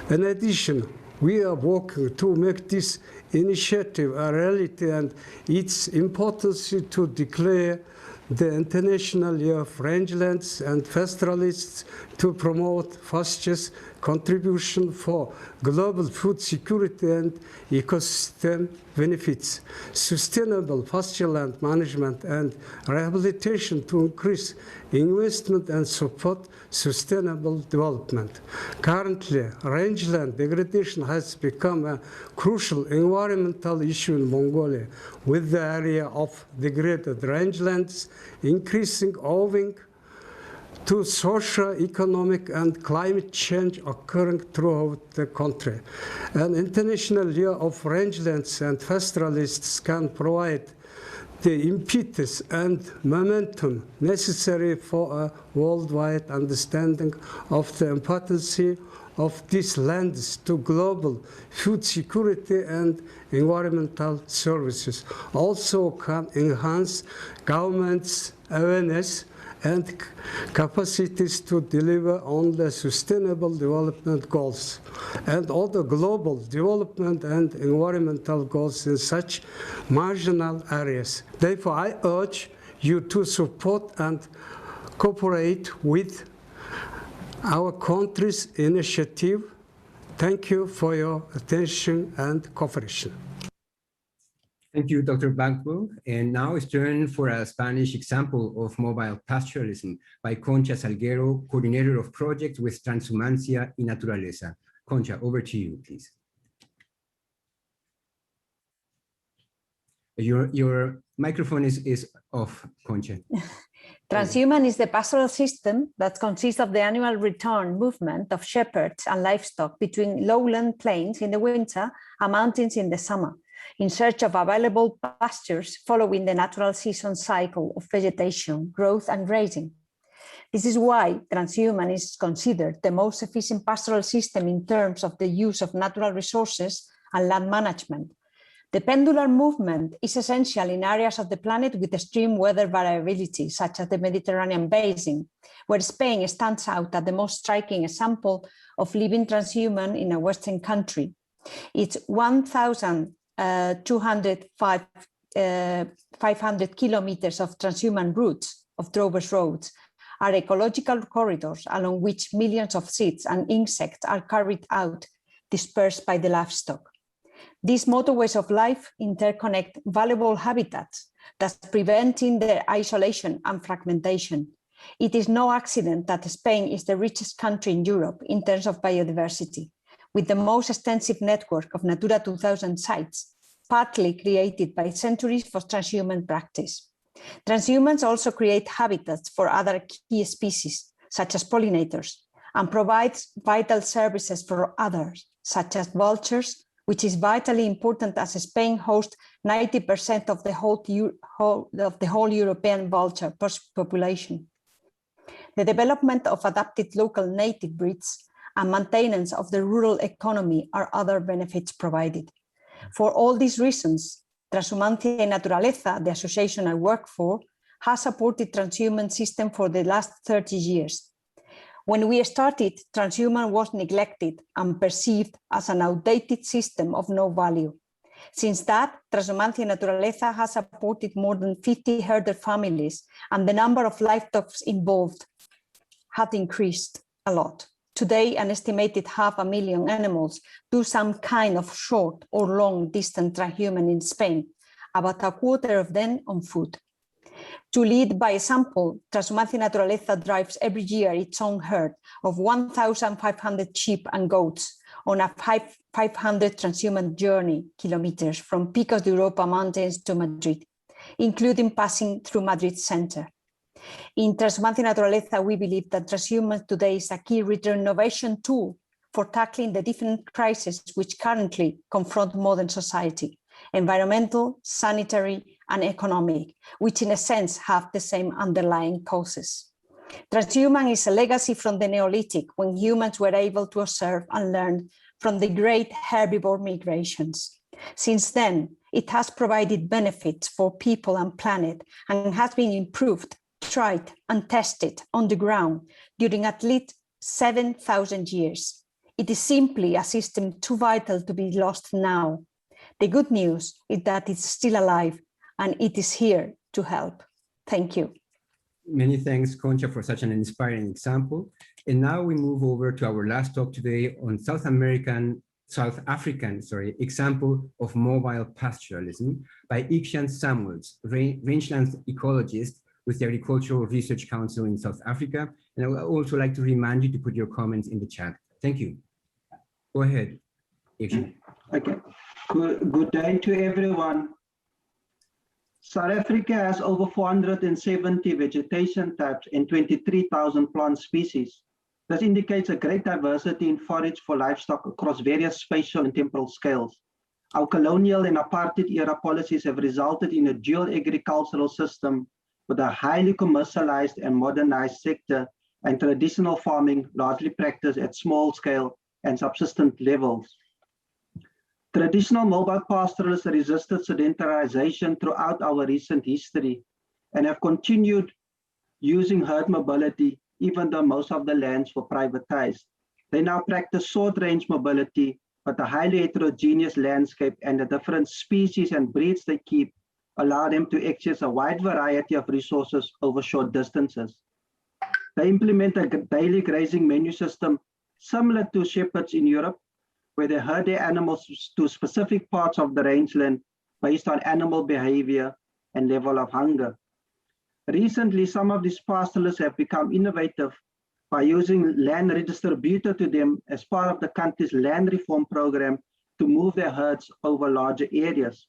In addition, we are working to make this initiative a reality, and its importance to declare the International Year of Rangelands and Pastoralists to promote FAST's contribution for global food security and ecosystem benefits, sustainable pastoral management and rehabilitation to increase investment and support sustainable development. Currently, rangeland degradation has become a crucial environmental issue in Mongolia, with the area of degraded rangelands increasing owing to socio-economic and climate change occurring throughout the country. An International Year of Rangelands and Pastoralists can provide the impetus and momentum necessary for a worldwide understanding of the importance of these lands to global food security and environmental services. Also can enhance government's awareness and capacities to deliver on the Sustainable Development Goals and other global development and environmental goals in such marginal areas. Therefore, I urge you to support and cooperate with our country's initiative. Thank you for your attention and cooperation. Thank you, Dr. Blanco. And now it's turn for a Spanish example of mobile pastoralism by Concha Salguero, coordinator of projects with Transhumancia y Naturaleza. Concha, over to you, please. Your microphone is off, Concha. Transhuman is the pastoral system that consists of the annual return movement of shepherds and livestock between lowland plains in the winter and mountains in the summer, in search of available pastures following the natural season cycle of vegetation, growth, and grazing. This is why transhuman is considered the most efficient pastoral system in terms of the use of natural resources and land management. The pendular movement is essential in areas of the planet with extreme weather variability, such as the Mediterranean basin, where Spain stands out as the most striking example of living transhuman in a Western country. It's 500 kilometers of transhuman routes of drovers roads are ecological corridors along which millions of seeds and insects are carried out, dispersed by the livestock. These motorways of life interconnect valuable habitats, thus preventing their isolation and fragmentation. It is no accident that Spain is the richest country in Europe in terms of biodiversity, with the most extensive network of Natura 2000 sites, partly created by centuries for transhuman practice. Transhumans also create habitats for other key species, such as pollinators, and provides vital services for others, such as vultures, which is vitally important as Spain hosts 90% of the whole European vulture population. The development of adapted local native breeds and maintenance of the rural economy are other benefits provided. For all these reasons, Transhumancia y Naturaleza, the association I work for, has supported transhuman system for the last 30 years. When we started, transhuman was neglected and perceived as an outdated system of no value. Since that, Transhumancia Naturaleza has supported more than 50 herder families, and the number of livestock involved has increased a lot. Today, an estimated 500,000 animals do some kind of short or long distance transhuman in Spain, about a quarter of them on foot. To lead by example, Transhumancia Naturaleza drives every year its own herd of 1,500 sheep and goats on a 500 transhuman journey kilometers from Picos de Europa mountains to Madrid, including passing through Madrid center. In Transhumancia Naturaleza, we believe that transhumance today is a key renovation tool for tackling the different crises which currently confront modern society: environmental, sanitary, and economic, which in a sense have the same underlying causes. Transhuman is a legacy from the Neolithic, when humans were able to observe and learn from the great herbivore migrations. Since then, it has provided benefits for people and planet and has been improved, tried, and tested on the ground during at least 7,000 years. It is simply a system too vital to be lost now. The good news is that it's still alive and it is here to help. Thank you. Many thanks, Concha, for such an inspiring example. And now we move over to our last talk today on South African example of mobile pastoralism by Ikshan Samuels, rangelands ecologist with the Agricultural Research Council in South Africa. And I would also like to remind you to put your comments in the chat. Thank you. Go ahead, Ikshan. Okay. Good day to everyone. South Africa has over 470 vegetation types and 23,000 plant species. This indicates a great diversity in forage for livestock across various spatial and temporal scales. Our colonial and apartheid era policies have resulted in a dual agricultural system with a highly commercialized and modernized sector and traditional farming largely practiced at small scale and subsistent levels. Traditional mobile pastoralists resisted sedentarization throughout our recent history and have continued using herd mobility even though most of the lands were privatized. They now practice short-range mobility, but the highly heterogeneous landscape and the different species and breeds they keep allow them to access a wide variety of resources over short distances. They implement a daily grazing menu system similar to shepherds in Europe, where they herd their animals to specific parts of the rangeland based on animal behavior and level of hunger. Recently, some of these pastoralists have become innovative by using land redistributed to them as part of the country's land reform program to move their herds over larger areas.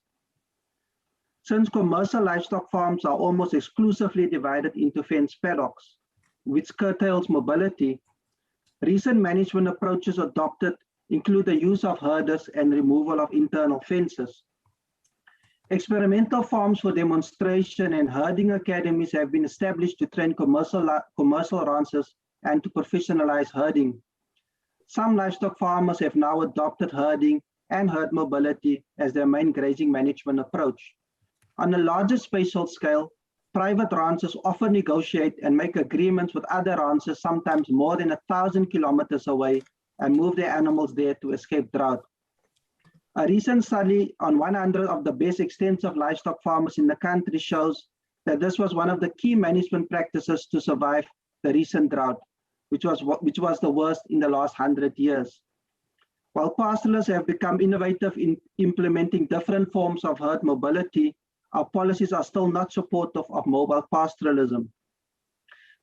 Since commercial livestock farms are almost exclusively divided into fenced paddocks, which curtails mobility, recent management approaches adopted include the use of herders and removal of internal fences. Experimental farms for demonstration and herding academies have been established to train commercial ranchers and to professionalize herding. Some livestock farmers have now adopted herding and herd mobility as their main grazing management approach. On a larger spatial scale, private ranchers often negotiate and make agreements with other ranchers, sometimes more than 1,000 kilometers away, and move their animals there to escape drought. A recent study on 100 of the best extensive livestock farmers in the country shows that this was one of the key management practices to survive the recent drought, which was the worst in the last 100 years. While pastoralists have become innovative in implementing different forms of herd mobility, our policies are still not supportive of mobile pastoralism.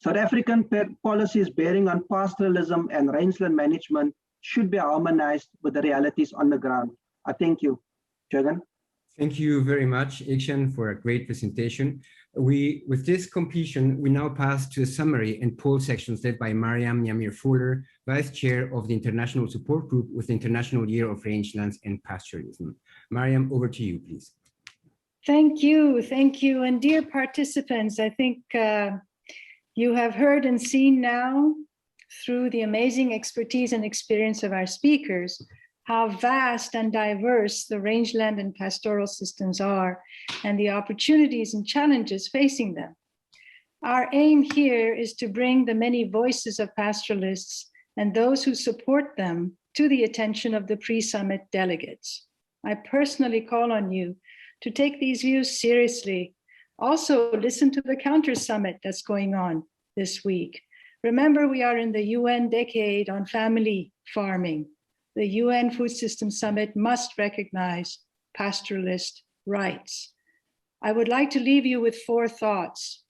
South African policies bearing on pastoralism and rangeland management should be harmonized with the realities on the ground. I thank you. Jürgen. Thank you very much, Ikshan, for a great presentation. With this completion, we now pass to a summary and poll sections led by Mariam Nyamir-Fuller, Vice Chair of the International Support Group with the International Year of Rangelands and Pastoralism. Mariam, over to you, please. Thank you. And dear participants, I think you have heard and seen now through the amazing expertise and experience of our speakers how vast and diverse the rangeland and pastoral systems are and the opportunities and challenges facing them. Our aim here is to bring the many voices of pastoralists and those who support them to the attention of the pre-summit delegates. I personally call on you to take these views seriously. Also, listen to the Counter Summit that's going on this week. Remember, we are in the UN decade on family farming. The UN Food System Summit must recognize pastoralist rights. I would like to leave you with 4 thoughts.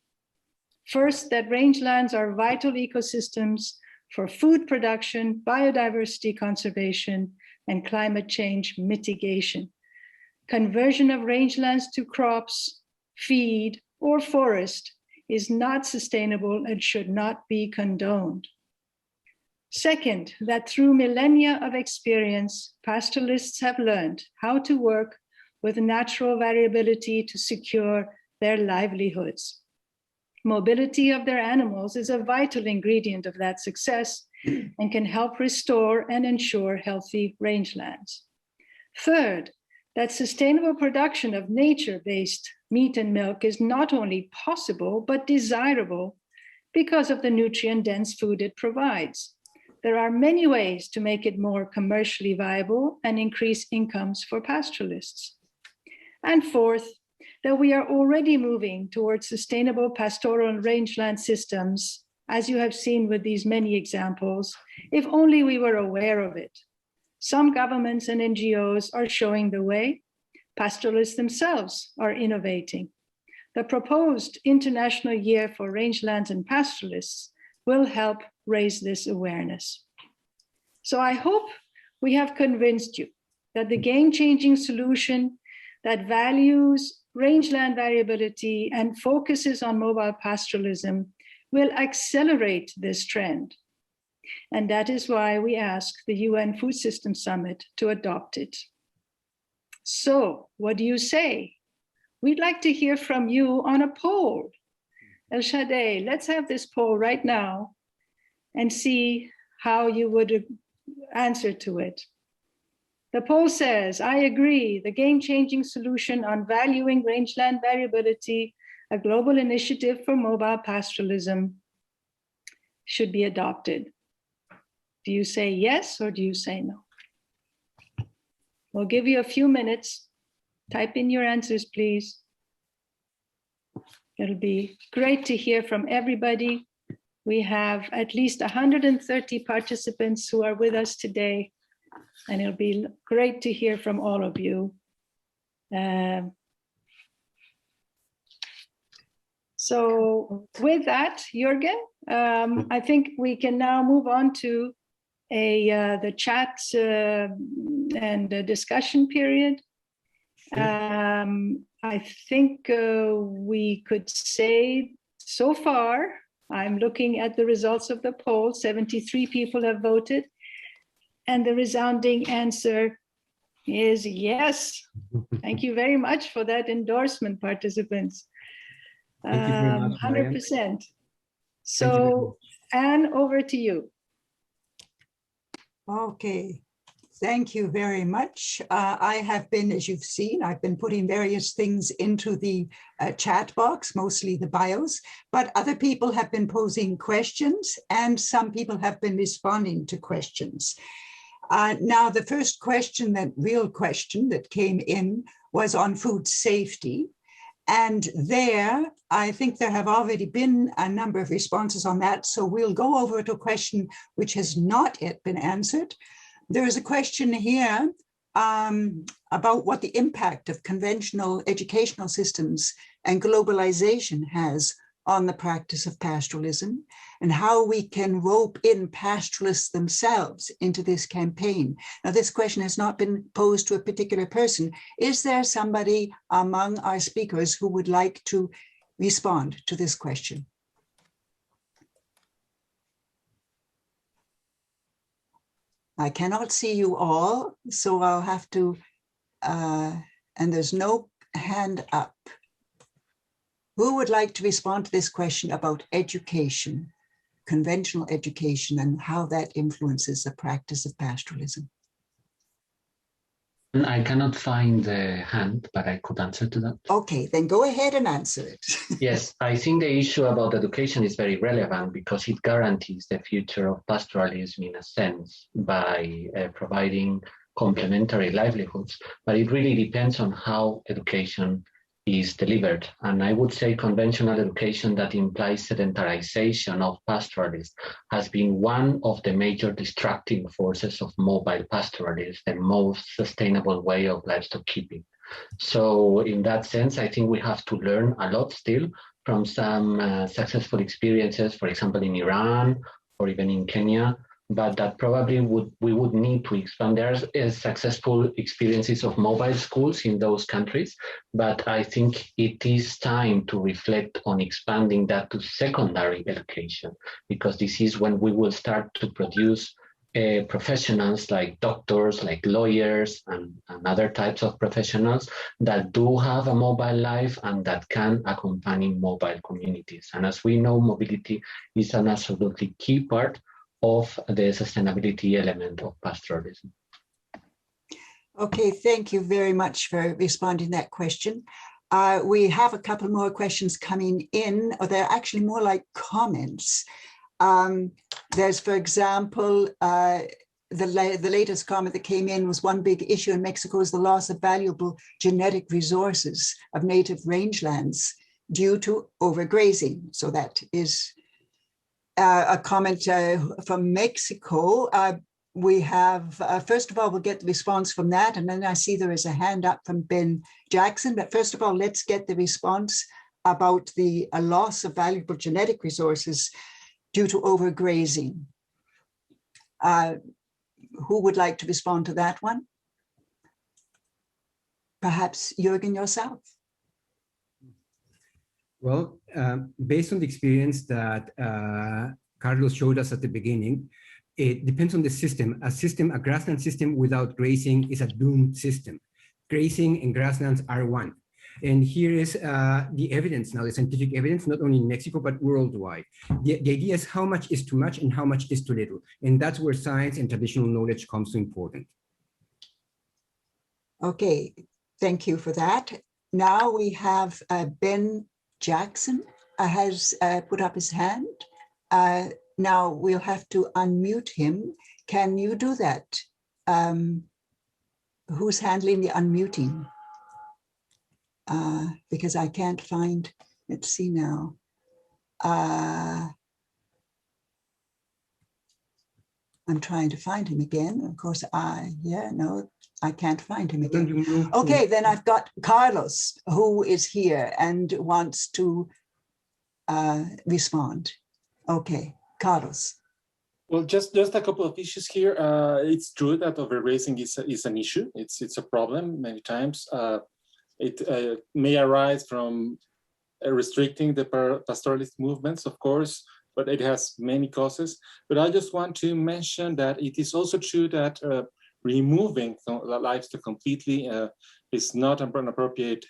First, that rangelands are vital ecosystems for food production, biodiversity conservation, and climate change mitigation. Conversion of rangelands to crops, feed, or forest is not sustainable and should not be condoned. Second, that through millennia of experience, pastoralists have learned how to work with natural variability to secure their livelihoods. Mobility of their animals is a vital ingredient of that success and can help restore and ensure healthy rangelands. Third, that sustainable production of nature-based meat and milk is not only possible, but desirable because of the nutrient-dense food it provides. There are many ways to make it more commercially viable and increase incomes for pastoralists. And fourth, that we are already moving towards sustainable pastoral and rangeland systems, as you have seen with these many examples, if only we were aware of it. Some governments and NGOs are showing the way. Pastoralists themselves are innovating. The proposed International Year for Rangelands and Pastoralists will help raise this awareness. So I hope we have convinced you that the game-changing solution that values rangeland variability and focuses on mobile pastoralism will accelerate this trend. And that is why we ask the UN Food System Summit to adopt it. So what do you say? We'd like to hear from you on a poll. El Shadei, let's have this poll right now and see how you would answer to it. The poll says, I agree, the game-changing solution on valuing rangeland variability, a global initiative for mobile pastoralism, should be adopted. Do you say yes or do you say no? We'll give you a few minutes. Type in your answers, please. It'll be great to hear from everybody. We have at least 130 participants who are with us today, and it'll be great to hear from all of you. So with that, Jürgen, I think we can now move on to the chat and the discussion period. I think we could say so far, I'm looking at the results of the poll, 73 people have voted, and the resounding answer is yes. Thank you very much for that endorsement, participants. Thank you very much, 100%. So, Anne, over to you. Okay, thank you very much. I have been, as you've seen, I've been putting various things into the chat box, mostly the bios, but other people have been posing questions and some people have been responding to questions. Now, the first question, that real question that came in was on food safety. And there, I think there have already been a number of responses on that. So we'll go over to a question which has not yet been answered. There is a question here about what the impact of conventional educational systems and globalization has on the practice of pastoralism and how we can rope in pastoralists themselves into this campaign. Now, this question has not been posed to a particular person. Is there somebody among our speakers who would like to respond to this question? I cannot see you all, so I'll have to, and there's no hand up. Who would like to respond to this question about education, conventional education, and how that influences the practice of pastoralism? I cannot find the hand, but I could answer to that. Okay, then go ahead and answer it. Yes, I think the issue about education is very relevant because it guarantees the future of pastoralism in a sense by providing complementary livelihoods, but it really depends on how education is delivered. And I would say conventional education that implies sedentarization of pastoralists has been one of the major distracting forces of mobile pastoralism, the most sustainable way of livestock keeping. So in that sense, I think we have to learn a lot still from some successful experiences, for example, in Iran or even in Kenya, but that probably we would need to expand. There is successful experiences of mobile schools in those countries, but I think it is time to reflect on expanding that to secondary education, because this is when we will start to produce professionals like doctors, like lawyers, and other types of professionals that do have a mobile life and that can accompany mobile communities. And as we know, mobility is an absolutely key part of the sustainability element of pastoralism. Okay, thank you very much for responding to that question. We have a couple more questions coming in, or they're actually more like comments. There's, for example, the latest comment that came in was one big issue in Mexico is the loss of valuable genetic resources of native rangelands due to overgrazing. So that is a comment from Mexico. We have, first of all, we'll get the response from that. And then I see there is a hand up from Ben Jackson. But first of all, let's get the response about the loss of valuable genetic resources due to overgrazing. Who would like to respond to that one? Perhaps Jürgen yourself. Well, based on the experience that Carlos showed us at the beginning, it depends on the system. A grassland system without grazing is a doomed system. Grazing and grasslands are one. And here is the evidence now, the scientific evidence, not only in Mexico, but worldwide. The idea is how much is too much and how much is too little. And that's where science and traditional knowledge comes to important. Okay, thank you for that. Now we have Ben Jackson has put up his hand. Now we'll have to unmute him. Can you do that? Who's handling the unmuting? Because I can't find, let's see now. I'm trying to find him again. Of course, I can't find him again. Okay, then I've got Carlos, who is here and wants to respond. Okay, Carlos. Well, just a couple of issues here. It's true that overgrazing is an issue. It's a problem many times. It may arise from restricting the pastoralist movements, of course, but it has many causes. But I just want to mention that it is also true that removing the livestock completely is not an appropriate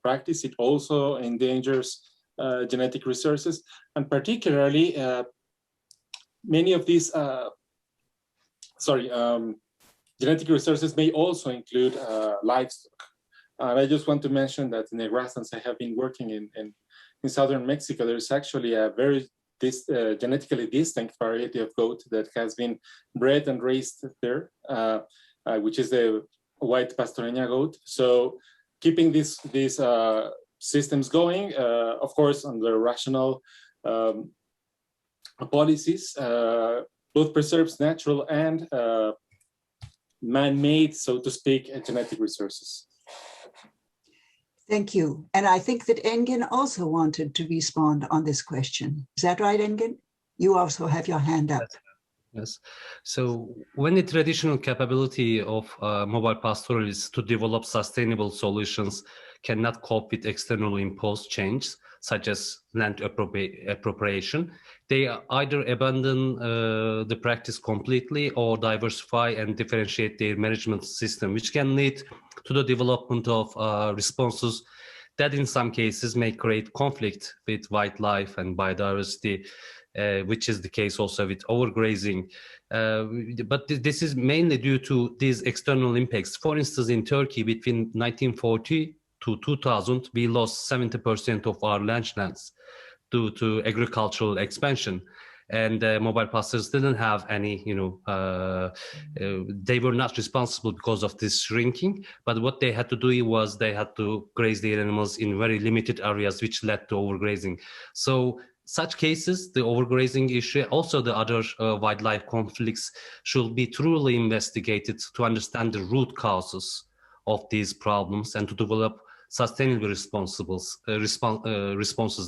practice. It also endangers genetic resources, and particularly many of these genetic resources may also include livestock. And I just want to mention that in the grasslands I have been working in southern Mexico, there's actually a very genetically distinct variety of goat that has been bred and raised there, which is the white pastoreña goat. So keeping these systems going, of course, under rational policies, both preserves natural and man-made, so to speak, genetic resources. Thank you. And I think that Engin also wanted to respond on this question. Is that right, Engin? You also have your hand up. Yes. So when the traditional capability of mobile pastoralists to develop sustainable solutions cannot cope with externally imposed changes, such as land appropriation, they either abandon the practice completely or diversify and differentiate their management system, which can lead to the development of responses that in some cases may create conflict with wildlife and biodiversity, which is the case also with overgrazing. But this is mainly due to these external impacts. For instance, in Turkey, between 1940 to 2000, we lost 70% of our rangelands due to agricultural expansion. and mobile pastures didn't have any, they were not responsible because of this shrinking, but what they had to do was they had to graze their animals in very limited areas, which led to overgrazing. So such cases, the overgrazing issue, also the other wildlife conflicts, should be truly investigated to understand the root causes of these problems and to develop sustainable responses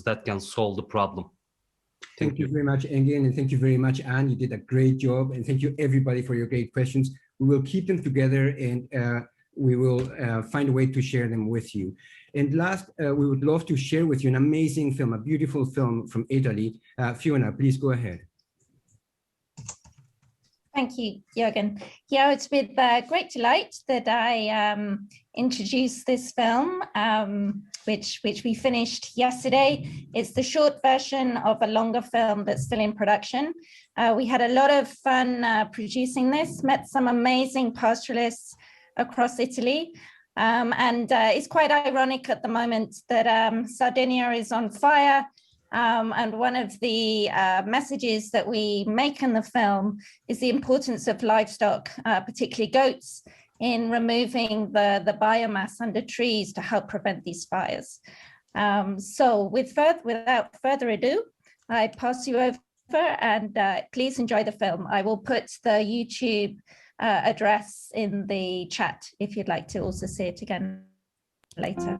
that can solve the problem. Thank you very much, Engin, and thank you very much, Anne. You did a great job, and thank you everybody for your great questions. We will keep them together, and we will find a way to share them with you. And last, we would love to share with you an amazing film, a beautiful film from Italy. Fiona, please go ahead. Thank you, Jürgen. Yeah, it's with great delight that I introduced this film, which we finished yesterday. It's the short version of a longer film that's still in production. We had a lot of fun producing this, met some amazing pastoralists across Italy. And it's quite ironic at the moment that Sardinia is on fire. And one of the messages that we make in the film is the importance of livestock, particularly goats, in removing the biomass under trees to help prevent these fires. So without further ado, I pass you over and please enjoy the film. I will put the YouTube address in the chat if you'd like to also see it again later.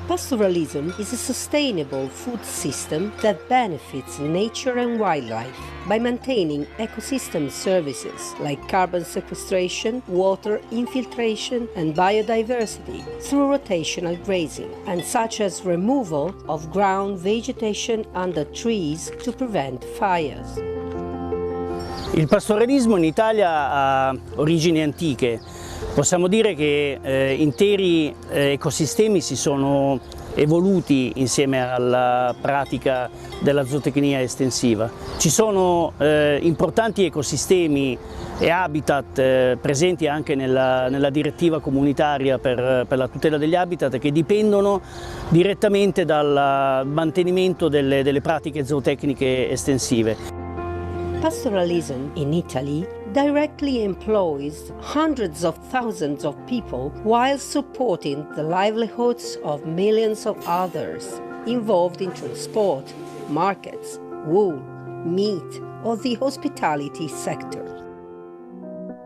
Pastoralism is a sustainable food system that benefits nature and wildlife by maintaining ecosystem services like carbon sequestration, water infiltration, and biodiversity through rotational grazing, and such as removal of ground vegetation under trees to prevent fires. Il pastoralismo in Italia ha origini antiche. Possiamo dire che interi ecosistemi si sono evoluti insieme alla pratica della zootecnia estensiva. Ci sono importanti ecosistemi e habitat presenti anche nella direttiva comunitaria per la tutela degli habitat, che dipendono direttamente dal mantenimento delle pratiche zootecniche estensive. Pastoralism in Italy directly employs hundreds of thousands of people while supporting the livelihoods of millions of others involved in transport, markets, wool, meat, or the hospitality sector.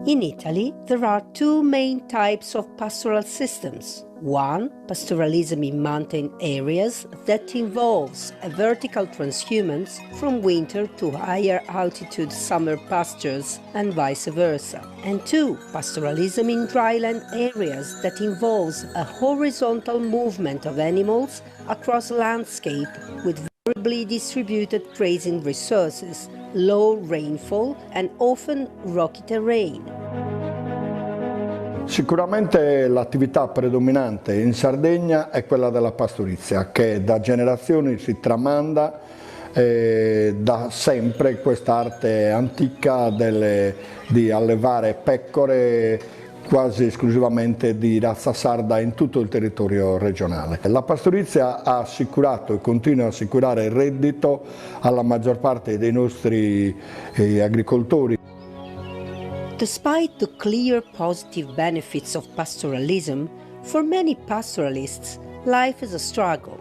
In Italy, there are two main types of pastoral systems. One, pastoralism in mountain areas that involves a vertical transhumance from winter to higher altitude summer pastures and vice versa. And two, pastoralism in dryland areas that involves a horizontal movement of animals across landscape with variably distributed grazing resources, low rainfall and often rocky terrain. Sicuramente l'attività predominante in Sardegna è quella della pastorizia, che da generazioni si tramanda da sempre quest'arte antica di allevare pecore quasi esclusivamente di razza sarda in tutto il territorio regionale. La pastorizia ha assicurato e continua a assicurare il reddito alla maggior parte dei nostri agricoltori. Despite the clear positive benefits of pastoralism, for many pastoralists, life is a struggle.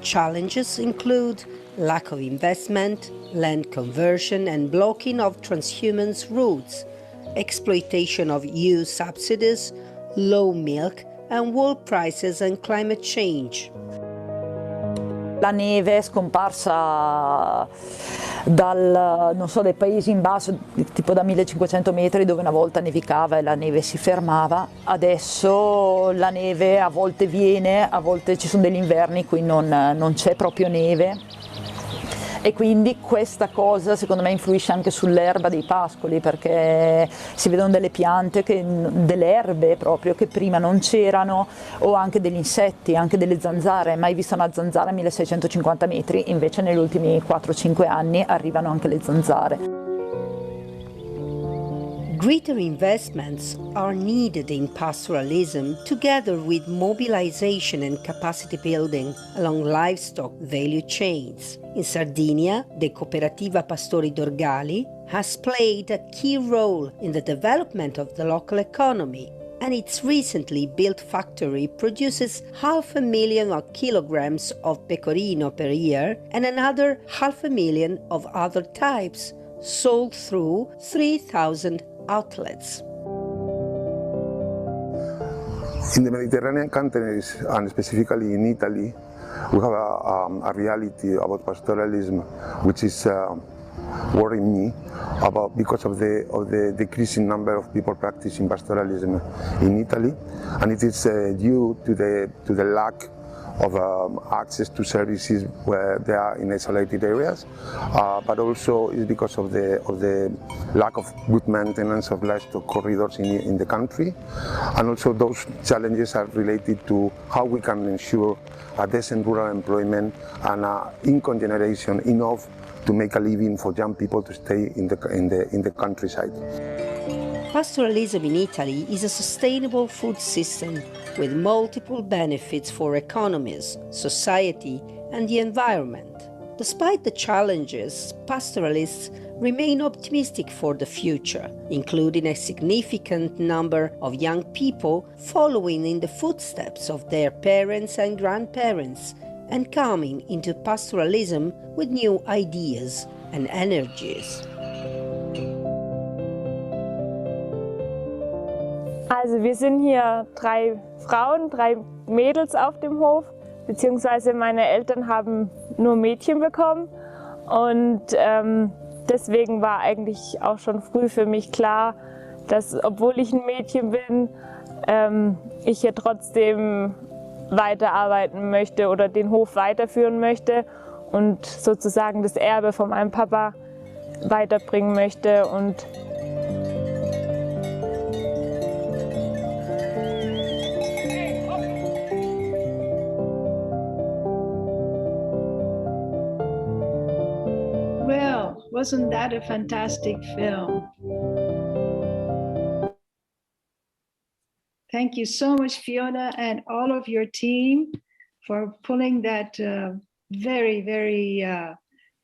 Challenges include lack of investment, land conversion and blocking of transhumance routes, exploitation of EU subsidies, low milk and wool prices and climate change. La neve è scomparsa dai paesi in basso, tipo da 1500 metri, dove una volta nevicava e la neve si fermava. Adesso la neve a volte viene, a volte ci sono degli inverni in cui non c'è proprio neve. E quindi questa cosa secondo me influisce anche sull'erba dei pascoli, perché si vedono delle piante, delle erbe proprio che prima non c'erano, o anche degli insetti, anche delle zanzare. Mai visto una zanzara a 1650 metri, invece negli ultimi 4-5 anni arrivano anche le zanzare. Greater investments are needed in pastoralism together with mobilization and capacity building along livestock value chains. In Sardinia, the Cooperativa Pastori Dorgali has played a key role in the development of the local economy, and its recently built factory produces 500,000 kilograms of pecorino per year and another 500,000 of other types, sold through 3,000 outlets. In the Mediterranean countries, and specifically in Italy, we have a reality about pastoralism which is worrying me about because of the decreasing number of people practicing pastoralism in Italy, and it is due to the lack of access to services where they are in isolated areas, but also is because of the lack of good maintenance of livestock corridors in the country, and also those challenges are related to how we can ensure a decent rural employment and income generation enough to make a living for young people to stay in the countryside. Pastoralism in Italy is a sustainable food system with multiple benefits for economies, society, and the environment. Despite the challenges, pastoralists remain optimistic for the future, including a significant number of young people following in the footsteps of their parents and grandparents and coming into pastoralism with new ideas and energies. Also wir sind hier 3 Frauen, 3 Mädels auf dem Hof, beziehungsweise meine Eltern haben nur Mädchen bekommen und deswegen war eigentlich auch schon früh für mich klar, dass obwohl ich ein Mädchen bin, ich hier trotzdem weiterarbeiten möchte oder den Hof weiterführen möchte und sozusagen das Erbe von meinem Papa weiterbringen möchte. Und Well, wasn't that a fantastic film? Thank you so much, Fiona, and all of your team for pulling that very, very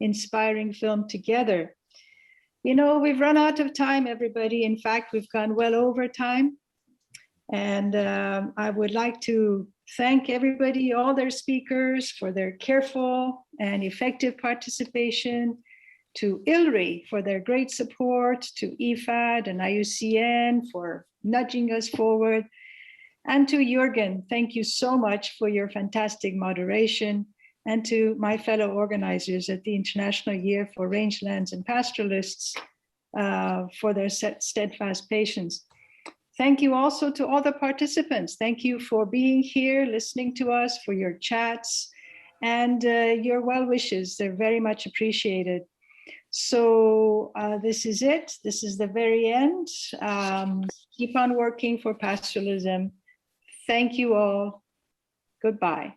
inspiring film together. You know, we've run out of time, everybody. In fact, we've gone well over time. And I would like to thank everybody, all their speakers, for their careful and effective participation, to ILRI for their great support, to IFAD and IUCN for nudging us forward, and to Jürgen, thank you so much for your fantastic moderation, and to my fellow organizers at the International Year for Rangelands and Pastoralists for their steadfast patience. Thank you also to all the participants. Thank you for being here, listening to us, for your chats, and your well wishes. They're very much appreciated. So this is it. This is the very end. Keep on working for pastoralism. Thank you all. Goodbye.